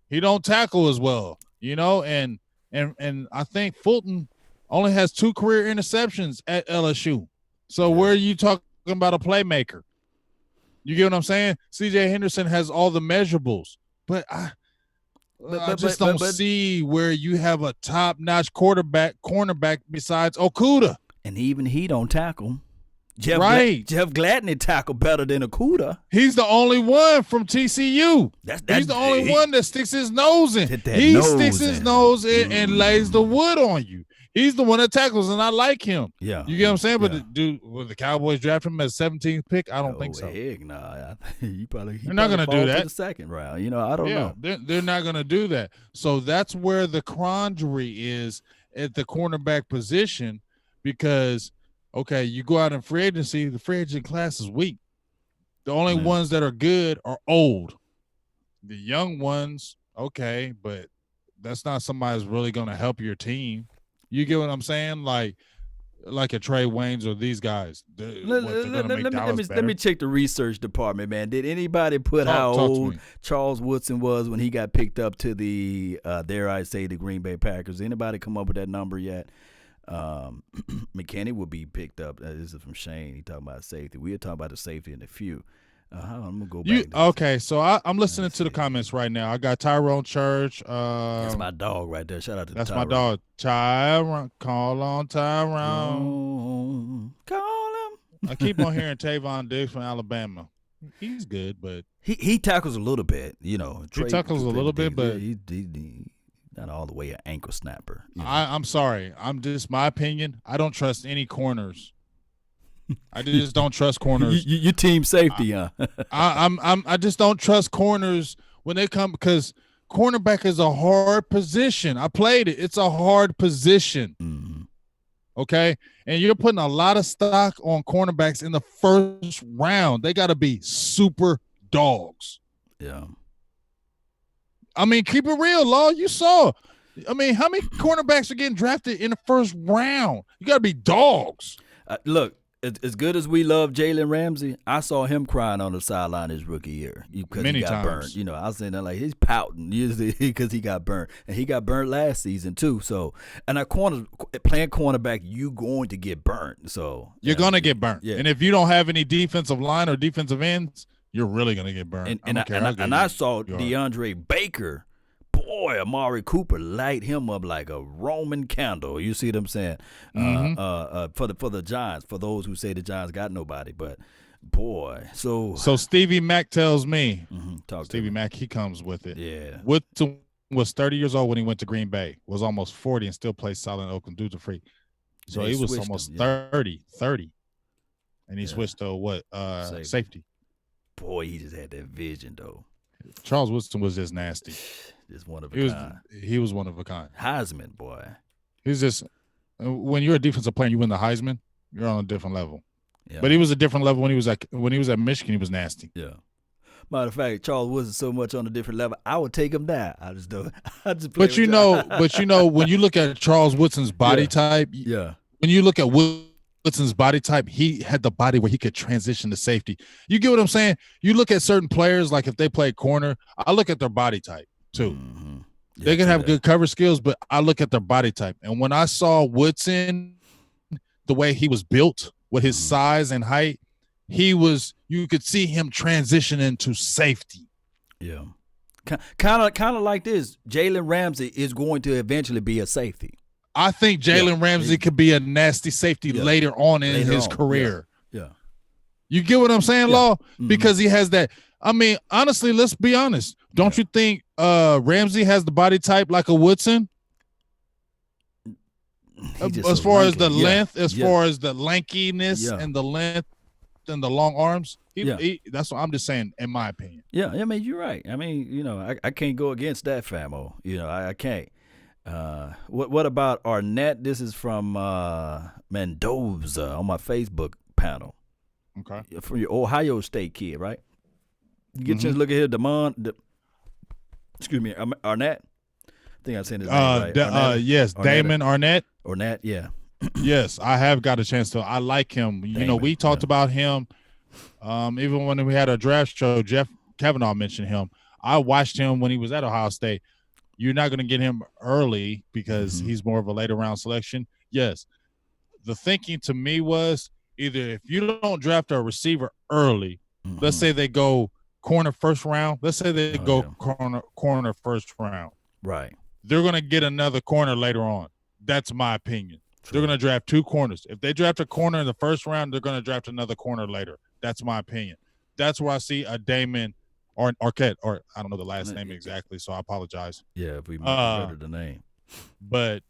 he don't tackle as well, and I think Fulton only has 2 career interceptions at LSU. So where are you talking about a playmaker? You get what I'm saying? C.J. Henderson has all the measurables, but I just don't see where you have a top-notch cornerback besides Okudah. And even he don't tackle. Jeff Gladney tackle better than Okudah. He's the only one from TCU. He's the only one that sticks his nose in. He sticks his nose in and lays the wood on you. He's the one that tackles, and I like him. Yeah. You get what I'm saying? But will the Cowboys draft him as 17th pick? I don't think so. Heck nah. They're not going to do that. The second round. I don't know. They're not going to do that. So that's where the quandary is at the cornerback position, because, okay, you go out in free agency, the free agent class is weak. The only ones that are good are old. The young ones, okay, but that's not somebody that's really going to help your team. You get what I'm saying? Like a Trey Waynes or these guys. Let me check the research department, man. Did anybody put how old Charles Woodson was when he got picked up to the, dare I say, the Green Bay Packers? Anybody come up with that number yet? McKinney will be picked up. This is from Shane. He talking about safety. We'll talk about the safety in a few. I'm gonna go back. Okay, so I'm listening to the comments right now. I got Tyrone Church. That's my dog right there. Shout out to that's Tyrone. My dog. Tyrone, call on Tyrone. Call him. I keep on hearing Tavon Diggs from Alabama. He's good, but he tackles a little bit, he tackles a little bit, but he not all the way an ankle snapper. I'm sorry. I'm just my opinion. I don't trust any corners. I just don't trust corners. You team safety, huh? I just don't trust corners when they come because cornerback is a hard position. I played it. It's a hard position. Mm-hmm. Okay, and you're putting a lot of stock on cornerbacks in the first round. They got to be super dogs. Yeah. I mean, keep it real, Law. You saw. I mean, how many cornerbacks are getting drafted in the first round? You got to be dogs. Look, as good as we love Jalen Ramsey, I saw him crying on the sideline his rookie year because he got burned. I was saying that like he's pouting because he got burned, and he got burned last season too. So, and playing cornerback, you going to get burned. So you're gonna get burned. Yeah. And if you don't have any defensive line or defensive ends, you're really gonna get burned. And I saw DeAndre Baker. Boy, Amari Cooper light him up like a Roman candle. You see what I'm saying? For the Giants, for those who say the Giants got nobody, but boy, so Stevie Mack tells me, Stevie Mack, he comes with it. Yeah, Woodson was 30 years old when he went to Green Bay. Was almost 40 and still plays solid in Oakland. Dude's a freak. So he was almost 30, and he switched to what? Safety. Boy, he just had that vision though. Charles Woodson was just nasty. Just one of a kind. He was one of a kind. Heisman, boy. He's just when you're a defensive player and you win the Heisman, you're on a different level. Yeah. But he was a different level when he was at Michigan. He was nasty. Yeah. Matter of fact, Charles wasn't so much on a different level. I would take him down. I just don't. But when you look at Charles Woodson's body type, when you look at Woodson's body type, he had the body where he could transition to safety. You get what I'm saying? You look at certain players, like if they play corner, I look at their body type too. Mm-hmm. Yeah, they can have good cover skills, but I look at their body type. And when I saw Woodson, the way he was built with his size and height, you could see him transition into safety. Yeah. Kind of like this. Jalen Ramsey is going to eventually be a safety. I think Jalen Ramsey could be a nasty safety later on in his career. Yeah. You get what I'm saying, Law? Because he has that. I mean, honestly, let's be honest. Don't you think Ramsey has the body type like a Woodson? As far as the length, as far as the lankiness and the length and the long arms, that's what I'm just saying, in my opinion. Yeah, I mean, you're right. I mean, I can't go against that, famo. I can't. What about Arnett? This is from Mendoza on my Facebook panel. Okay. From your Ohio State kid, right? You get a chance to look at here, excuse me, Arnett. I think I'm saying his name right. Yes, Damon Arnett. Arnett, yeah. Yes, I have got a chance to. I like him. Damon, we talked about him. Even when we had a draft show, Jeff Kavanaugh mentioned him. I watched him when he was at Ohio State. You're not going to get him early because he's more of a later round selection. Yes. The thinking to me was either if you don't draft a receiver early, let's say they go corner first round. Let's say they go corner first round. Right. They're going to get another corner later on. That's my opinion. True. They're going to draft two corners. If they draft a corner in the first round, they're going to draft another corner later. That's my opinion. That's where I see a Damon or Arquette, or I don't know the last name exactly, so I apologize. Yeah, if we murdered the name. But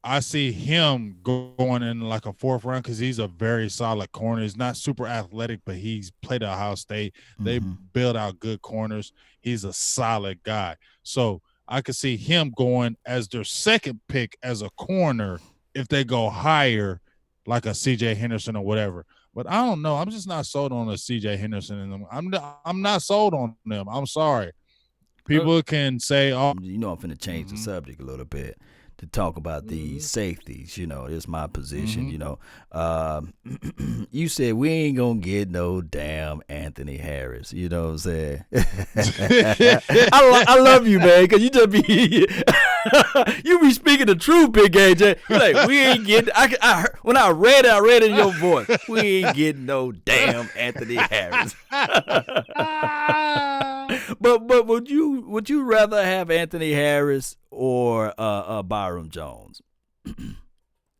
I see him going in like a fourth round because he's a very solid corner. He's not super athletic, but he's played at Ohio State. They build out good corners. He's a solid guy. So I could see him going as their second pick as a corner if they go higher, like a C.J. Henderson or whatever. But I don't know. I'm just not sold on a C.J. Henderson and them. I'm not sold on them. I'm sorry. People can say, "Oh, I'm finna change the subject a little bit to talk about these safeties." It's my position. You said we ain't gonna get no damn Anthony Harris. You know what I'm saying? I love you, man, because you just be you be speaking the truth, Big AJ. You're like, we ain't getting. I heard, when I read it in your voice. We ain't getting no damn Anthony Harris. But would you rather have Anthony Harris or Byron Jones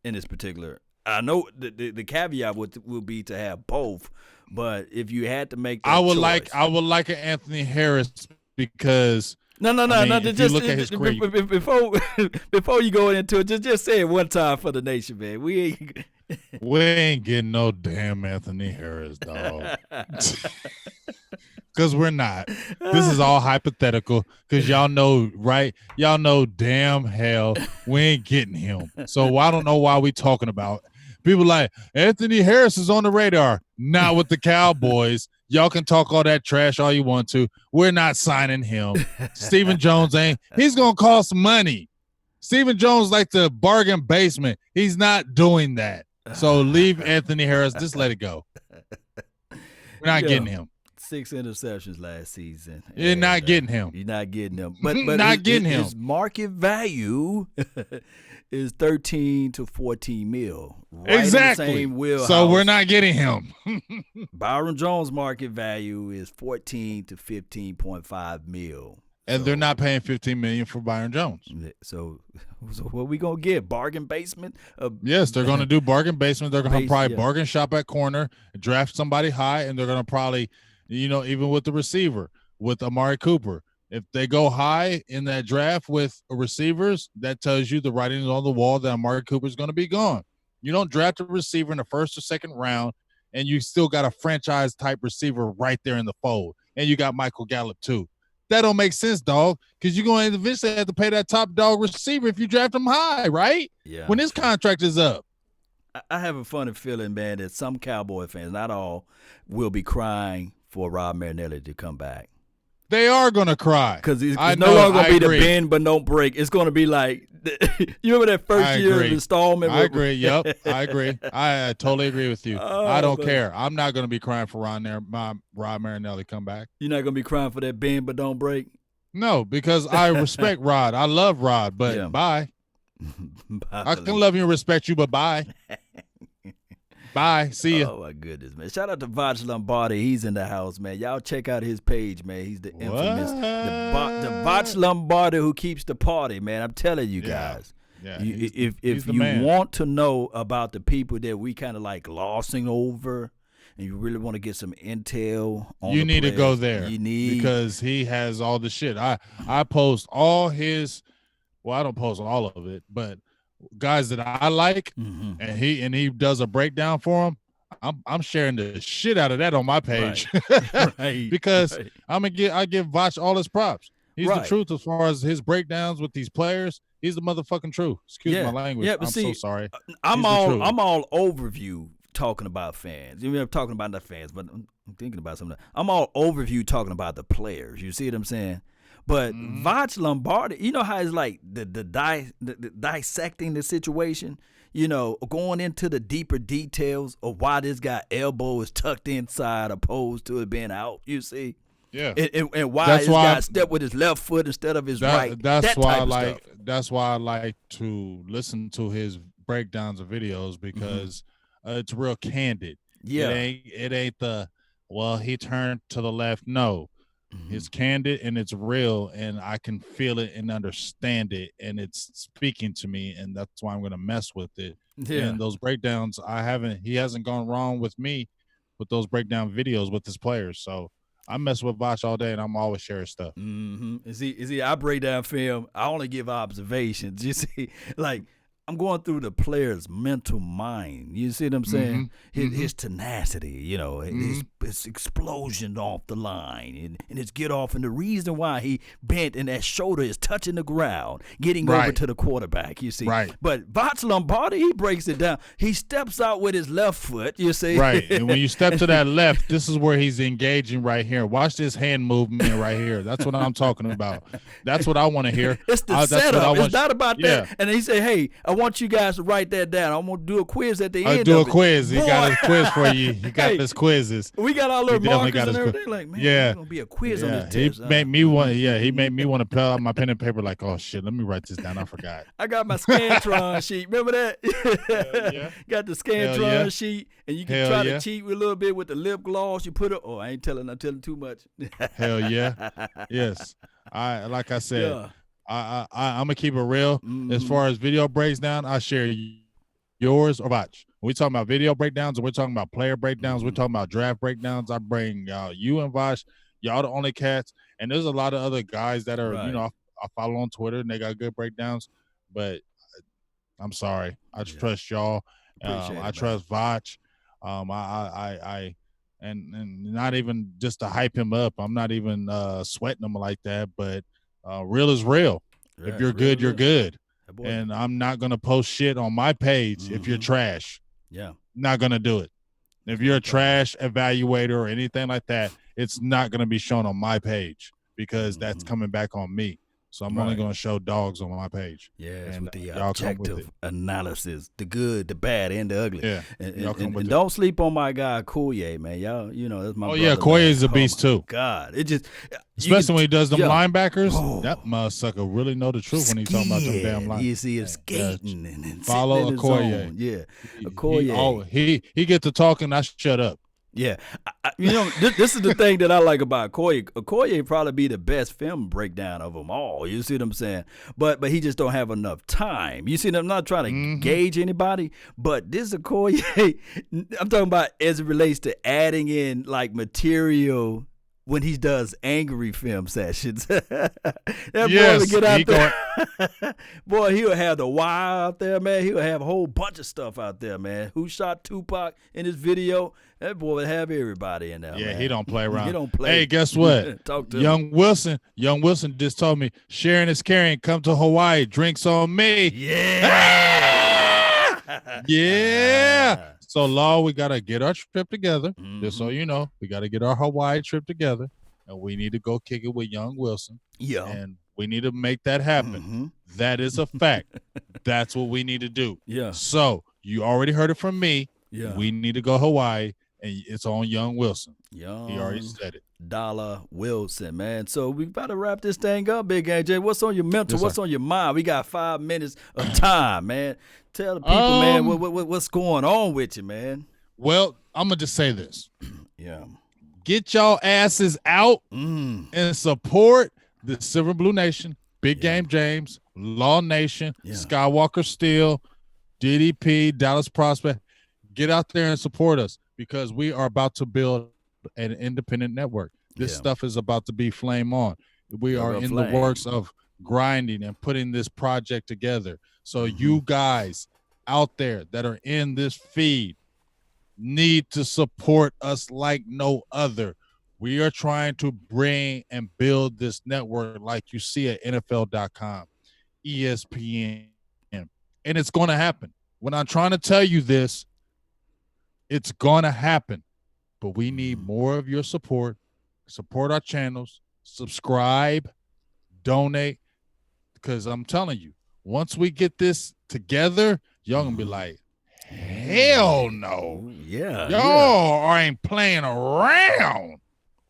in this particular I know the caveat would be to have both, but if you had to make that I would choice, like an Anthony Harris because no. if you look at his career, before you go into it, just say it one time for the nation, man. We ain't getting no damn Anthony Harris, dog. Because we're not. This is all hypothetical. Because y'all know, right? Y'all know damn hell we ain't getting him. So I don't know why we talking about. People like Anthony Harris is on the radar. Not with the Cowboys. Y'all can talk all that trash all you want to. We're not signing him. Stephen Jones ain't. He's gonna cost money. Stephen Jones like the bargain basement. He's not doing that. So leave Anthony Harris. Just let it go. We're not getting him. 6 interceptions last season. You're not getting him. You're not getting him. But not getting him. His market value is 13 to 14 mil. Right, exactly. In the same wheelhouse. So we're not getting him. Byron Jones' market value is 14 to 15.5 mil. And they're not paying $15 million for Byron Jones. So what are we gonna get? Bargain basement? Yes, they're gonna do bargain basement. They're gonna probably bargain shop at corner, draft somebody high, and they're gonna probably, even with the receiver, with Amari Cooper. If they go high in that draft with receivers, that tells you the writing is on the wall that Amari Cooper is gonna be gone. You don't draft a receiver in the first or second round, and you still got a franchise type receiver right there in the fold, and you got Michael Gallup too. That don't make sense, dog, because you're going to eventually have to pay that top dog receiver if you draft him high, right? Yeah. When his contract is up. I have a funny feeling, man, that some Cowboy fans, not all, will be crying for Rob Marinelli to come back. They are going to cry. Because it's no longer going to be the bend but don't break. It's going to be like, you remember that first year of installment? I agree. Yep, I agree. I totally agree with you. I don't care. I'm not going to be crying for Rob Marinelli come back. You're not going to be crying for that bend but don't break? No, because I respect Rod. I love Rod, but bye. I can love you and respect you, but bye. Bye. See ya. Oh, my goodness, man. Shout out to Vach Lombardi. He's in the house, man. Y'all check out his page, man. He's the infamous, the Vach Lombardi who keeps the party, man. I'm telling you guys. Yeah. If you want to know about the people that we kind of like glossing over and you really want to get some intel on you need players, to go there. You need, because he has all the shit. I post all his, well, I don't post all of it, but guys that I like, and he does a breakdown for them. I'm sharing the shit out of that on my page, right. because I give Vach all his props. He's the truth as far as his breakdowns with these players. He's the motherfucking truth. Excuse my language. Yeah, but I'm so sorry. I'm all overview talking about fans. I'm talking about the fans, but I'm thinking about something. I'm all overview talking about the players. You see what I'm saying? But Vach Lombardi, you know how it's like the dissecting the situation, going into the deeper details of why this guy elbow is tucked inside opposed to it being out, you see? Yeah. And why this guy stepped with his left foot instead of his right. That's why I like to listen to his breakdowns of videos, because it's real candid. Yeah. It ain't the, well, he turned to the left. No. It's candid and it's real, and I can feel it and understand it, and it's speaking to me, and that's why I'm going to mess with it. Yeah. And those breakdowns, he hasn't gone wrong with me with those breakdown videos with his players. So I mess with Vach all day, and I'm always sharing stuff. See, I break down film. I only give observations. You see, like, I'm going through the player's mental mind. You see what I'm saying? His tenacity, his explosion off the line and his get off. And the reason why he bent and that shoulder is touching the ground, getting over to the quarterback, you see. Right. But Vach Lombardi, he breaks it down. He steps out with his left foot, you see. Right. And when you step to that left, this is where he's engaging right here. Watch this hand movement right here. That's what I'm talking about. That's what I want to hear. It's the setup. It's not about that. And he said, hey, I want you guys to write that down. I'm going to do a quiz at the end. I'll do a quiz. He got his quiz for you. He got his quizzes. We got our little markers and everything. Like, man, there's going to be a quiz on this test. He made me want to pull out my pen and paper like, oh, shit, let me write this down. I forgot. I got my Scantron sheet. Remember that? Got the Scantron sheet, and you can try to cheat with a little bit with the lip gloss. You put it. Oh, I'm telling too much. Hell yeah. Yes. Like I said, I'm gonna keep it real. As far as video breaks down, I share yours, or watch. When we talking about video breakdowns, and we're talking about player breakdowns, we're talking about draft breakdowns. I bring you and Vash. Y'all the only cats. And there's a lot of other guys that are, I follow on Twitter, and they got good breakdowns. But I'm sorry. I trust y'all. I trust Vach. And not even just to hype him up. I'm not even sweating him like that. But real is real. Right, if you're good, you're good. And I'm not going to post shit on my page if you're trash. Yeah. Not going to do it. If you're a trash evaluator or anything like that, it's not going to be shown on my page because that's coming back on me. So I'm only going to show dogs on my page. Yeah, with the objective analysis, the good, the bad, and the ugly. Yeah, and don't sleep on my guy Koye, man. Y'all, that's my. Oh yeah, Koye is a beast too. God, it just especially when he does them linebackers. That motherfucker really know the truth when he's talking about them damn linebackers. You see him skating and follow Koye. Yeah, Koye. He get to talking. I shut up. Yeah, this is the thing that I like about Koye. Koye probably be the best film breakdown of them all. You see what I'm saying? But he just don't have enough time. You see, I'm not trying to gauge anybody, but this is a Koye. I'm talking about as it relates to adding in like material when he does angry film sessions. That boy will get out there. Boy, he'll have the wire out there, man. He'll have a whole bunch of stuff out there, man. Who shot Tupac in his video? That boy would have everybody in there. Yeah, man. He don't play around. He don't play. Hey, guess what? Talk to Young Wilson just told me sharing is caring. Come to Hawaii. Drinks on me. Yeah. Yeah. So, Law, we got to get our trip together. Just so you know, we got to get our Hawaii trip together. And we need to go kick it with Young Wilson. Yeah. And we need to make that happen. That is a fact. That's what we need to do. Yeah. So, you already heard it from me. Yeah. We need to go Hawaii, and it's on Young Wilson. He already said it. Dollar Wilson, man. So we about to wrap this thing up, Big AJ. What's on your mental? What's on your mind? We got 5 minutes of time, man. Tell the people, man, what's going on with you, man. Well, I'm going to just say this. Yeah. Get y'all asses out and support the Silver Blue Nation, Big Game James, Law Nation, Skywalker Steel, DDP, Dallas Prospect. Get out there and support us because we are about to build an independent network. This stuff is about to be flame on. We are in the works of grinding and putting this project together. So you guys out there that are in this feed need to support us like no other. We are trying to bring and build this network like you see at NFL.com, ESPN, and it's going to happen. When I'm trying to tell you this, it's going to happen. But we need more of your support. Support our channels. Subscribe. Donate. Because I'm telling you, once we get this together, y'all going to be like, hell no. Yeah. Y'all ain't playing around.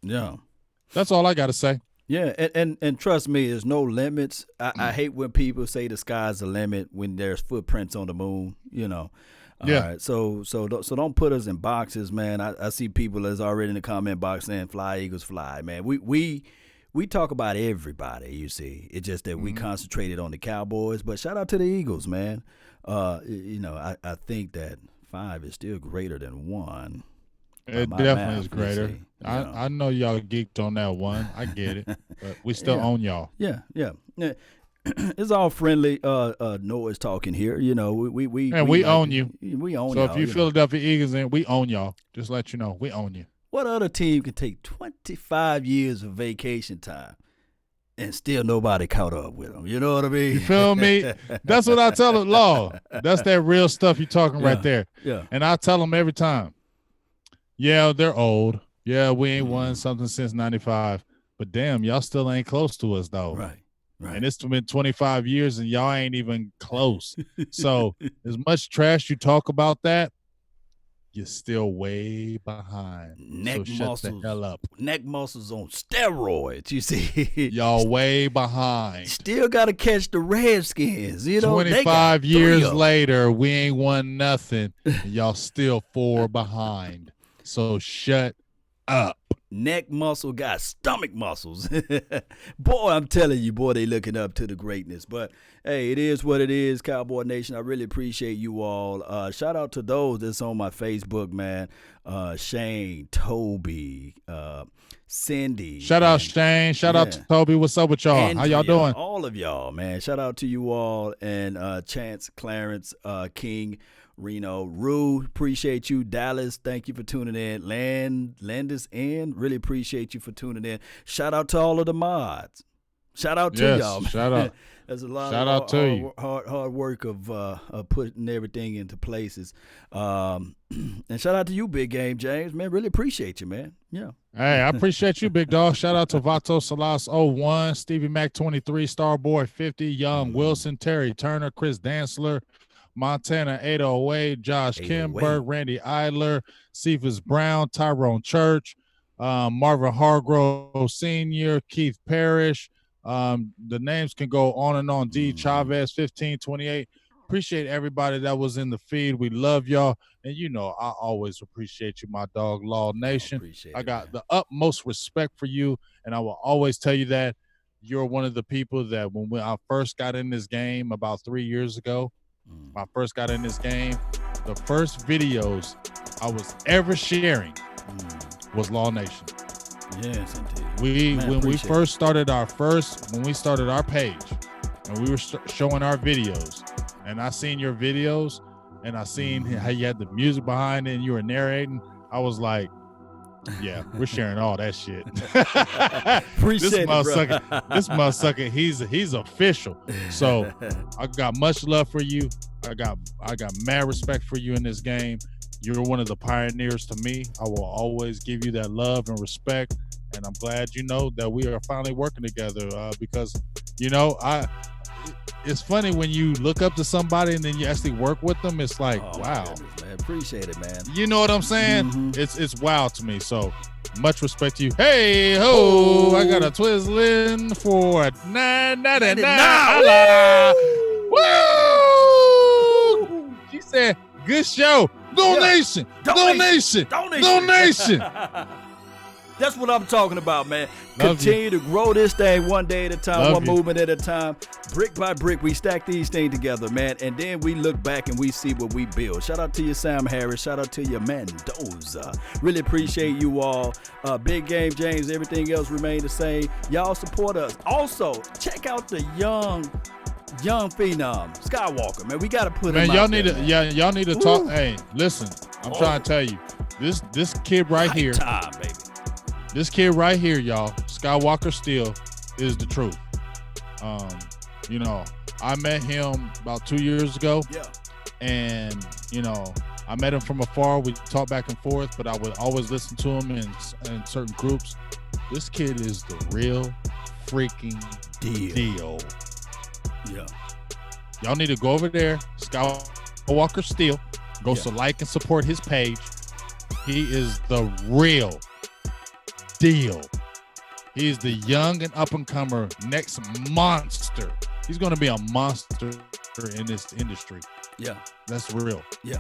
Yeah. That's all I got to say. Yeah, and trust me, there's no limits. I hate when people say the sky's the limit when there's footprints on the moon, All right, so don't put us in boxes, man. I see people that's already in the comment box saying "Fly Eagles, fly," man. We talk about everybody. You see, it's just that we concentrated on the Cowboys. But shout out to the Eagles, man. I think that 5 is still greater than 1. It definitely is greater. I know y'all geeked on that one. I get it, but we still own y'all. Yeah. It's all friendly. Noah's talking here. We own you. We own so y'all. So if you Philadelphia Eagles, in, we own y'all. Just let you know, we own you. What other team can take 25 years of vacation time and still nobody caught up with them? You know what I mean? You feel me? That's what I tell them, Law. That's that real stuff you're talking right there. Yeah. And I tell them every time. Yeah, they're old. Yeah, we ain't won something since '95. But damn, y'all still ain't close to us though. Right. And it's been 25 years and y'all ain't even close. So as much trash you talk about that, you're still way behind. Neck so muscles, shut the hell up. Neck muscles on steroids, you see. Y'all way behind. Still got to catch the Redskins. 25 years later, we ain't won nothing. And y'all still 4 behind. So shut up. neck muscle, got stomach muscles. Boy, I'm telling you, boy, they looking up to the greatness. But, hey, it is what it is, Cowboy Nation. I really appreciate you all. Shout out to those that's on my Facebook, man. Shane, Toby, Cindy. Shout out Shane. Shout out to Toby. What's up with y'all? Andrea, how y'all doing? All of y'all, man. Shout out to you all. And Chance, Clarence, King, Reno, Rue, appreciate you. Dallas, thank you for tuning in. Landis, and really appreciate you for tuning in. Shout out to all of the mods. Shout out to y'all, man. Shout out. There's a lot shout of out to you. hard work of putting everything into places. And shout out to you, Big Game James, man. Really appreciate you, man. Yeah. Hey, I appreciate you, big dog. Shout out to Vato Salas 01, Stevie Mac 23, Starboy 50, Young Wilson, Terry Turner, Chris Dantzler, Montana 808, Josh Kimberg, Randy Idler, Cephas Brown, Tyrone Church, Marvin Hargrove Sr., Keith Parrish. The names can go on and on. D. Chavez 1528. Appreciate everybody that was in the feed. We love y'all. And you know, I always appreciate you, my dog, Law Nation. I got the utmost respect for you, and I will always tell you that you're one of the people that when I first got in this game about 3 years ago, when I first got in this game, the first videos I was ever sharing was Law Nation. Yes, indeed. When we started our page and we were showing our videos, and I seen your videos and I seen how you had the music behind it and you were narrating, I was like, yeah, we're sharing all that shit. Appreciate this motherfucker, he's official. So I got much love for you. I got mad respect for you in this game. You're one of the pioneers to me. I will always give you that love and respect. And I'm glad, you know, that we are finally working together because, you know, it's funny when you look up to somebody and then you actually work with them. It's like, wow. Goodness, man. Appreciate it, man. You know what I'm saying? It's wild to me. So much respect to you. Hey, ho, I got a Twizzlin for $9.99. Woo! She said, good show. Donation. That's what I'm talking about, man. Continue to grow this thing one day at a time, one movement at a time. Brick by brick, we stack these things together, man. And then we look back and we see what we build. Shout out to you, Sam Harris. Shout out to you, Mendoza. Really appreciate you all. Big Game James, everything else remain the same. Y'all support us. Also, check out the young phenom, Skywalker, man. We got to put him y'all out need there, to, man. y'all need to talk. Hey, listen, I'm trying to tell you, this kid right here. Time, baby. This kid right here, y'all, Skywalker Steel, is the truth. You know, I met him about 2 years ago. Yeah. And, you know, I met him from afar. We talked back and forth, but I would always listen to him in certain groups. This kid is the real freaking deal. Yeah. Y'all need to go over there, Skywalker Steel. Go like and support his page. He is the real deal. He's the young and up-and-comer next monster. He's going to be a monster in this industry. Yeah. That's real. Yeah.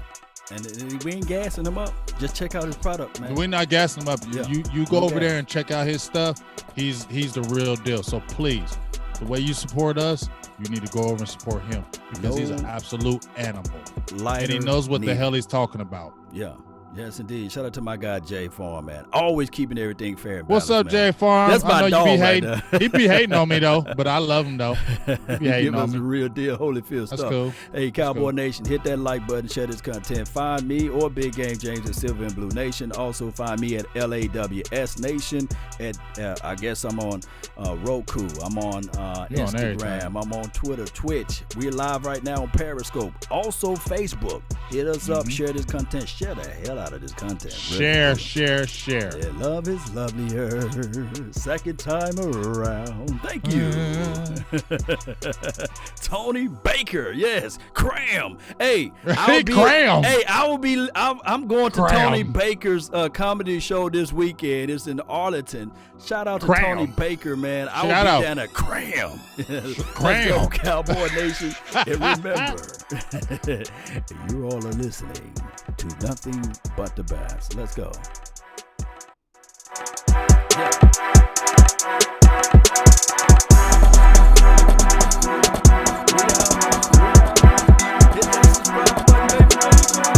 And we ain't gassing him up. Just check out his product, man. We're not gassing him up. Yeah. You go over there and check out his stuff. He's the real deal. So please, the way you support us, you need to go over and support him because he's an absolute animal. And he knows what the hell he's talking about. Yeah. Yes, indeed. Shout out to my guy, Jay Farm, man. Always keeping everything fair and balanced. What's up, man. Jay Farm? That's my dog right there. He be hating on me, though, but I love him, though. He be hating Give on us me. a real deal Holyfield stuff. That's cool. Hey, Cowboy Nation, hit that like button, share this content. Find me or Big Game James at Silver and Blue Nation. Also find me at LAWS Nation. I guess I'm on Roku. I'm on Instagram. I'm on Twitter, Twitch. We're live right now on Periscope. Also Facebook. Hit us up. Share this content. Share the hell out of this content. Share. Yeah, love is lovelier. Second time around. Thank you. Tony Baker. Yes. Cram. Hey, I'm going to Tony Baker's comedy show this weekend. It's in Arlington. Shout out to Tony Baker, man. I will be down at Cram. Let's go, Cowboy Nation. And remember, you all are listening to nothing but the best. Let's go. Yeah.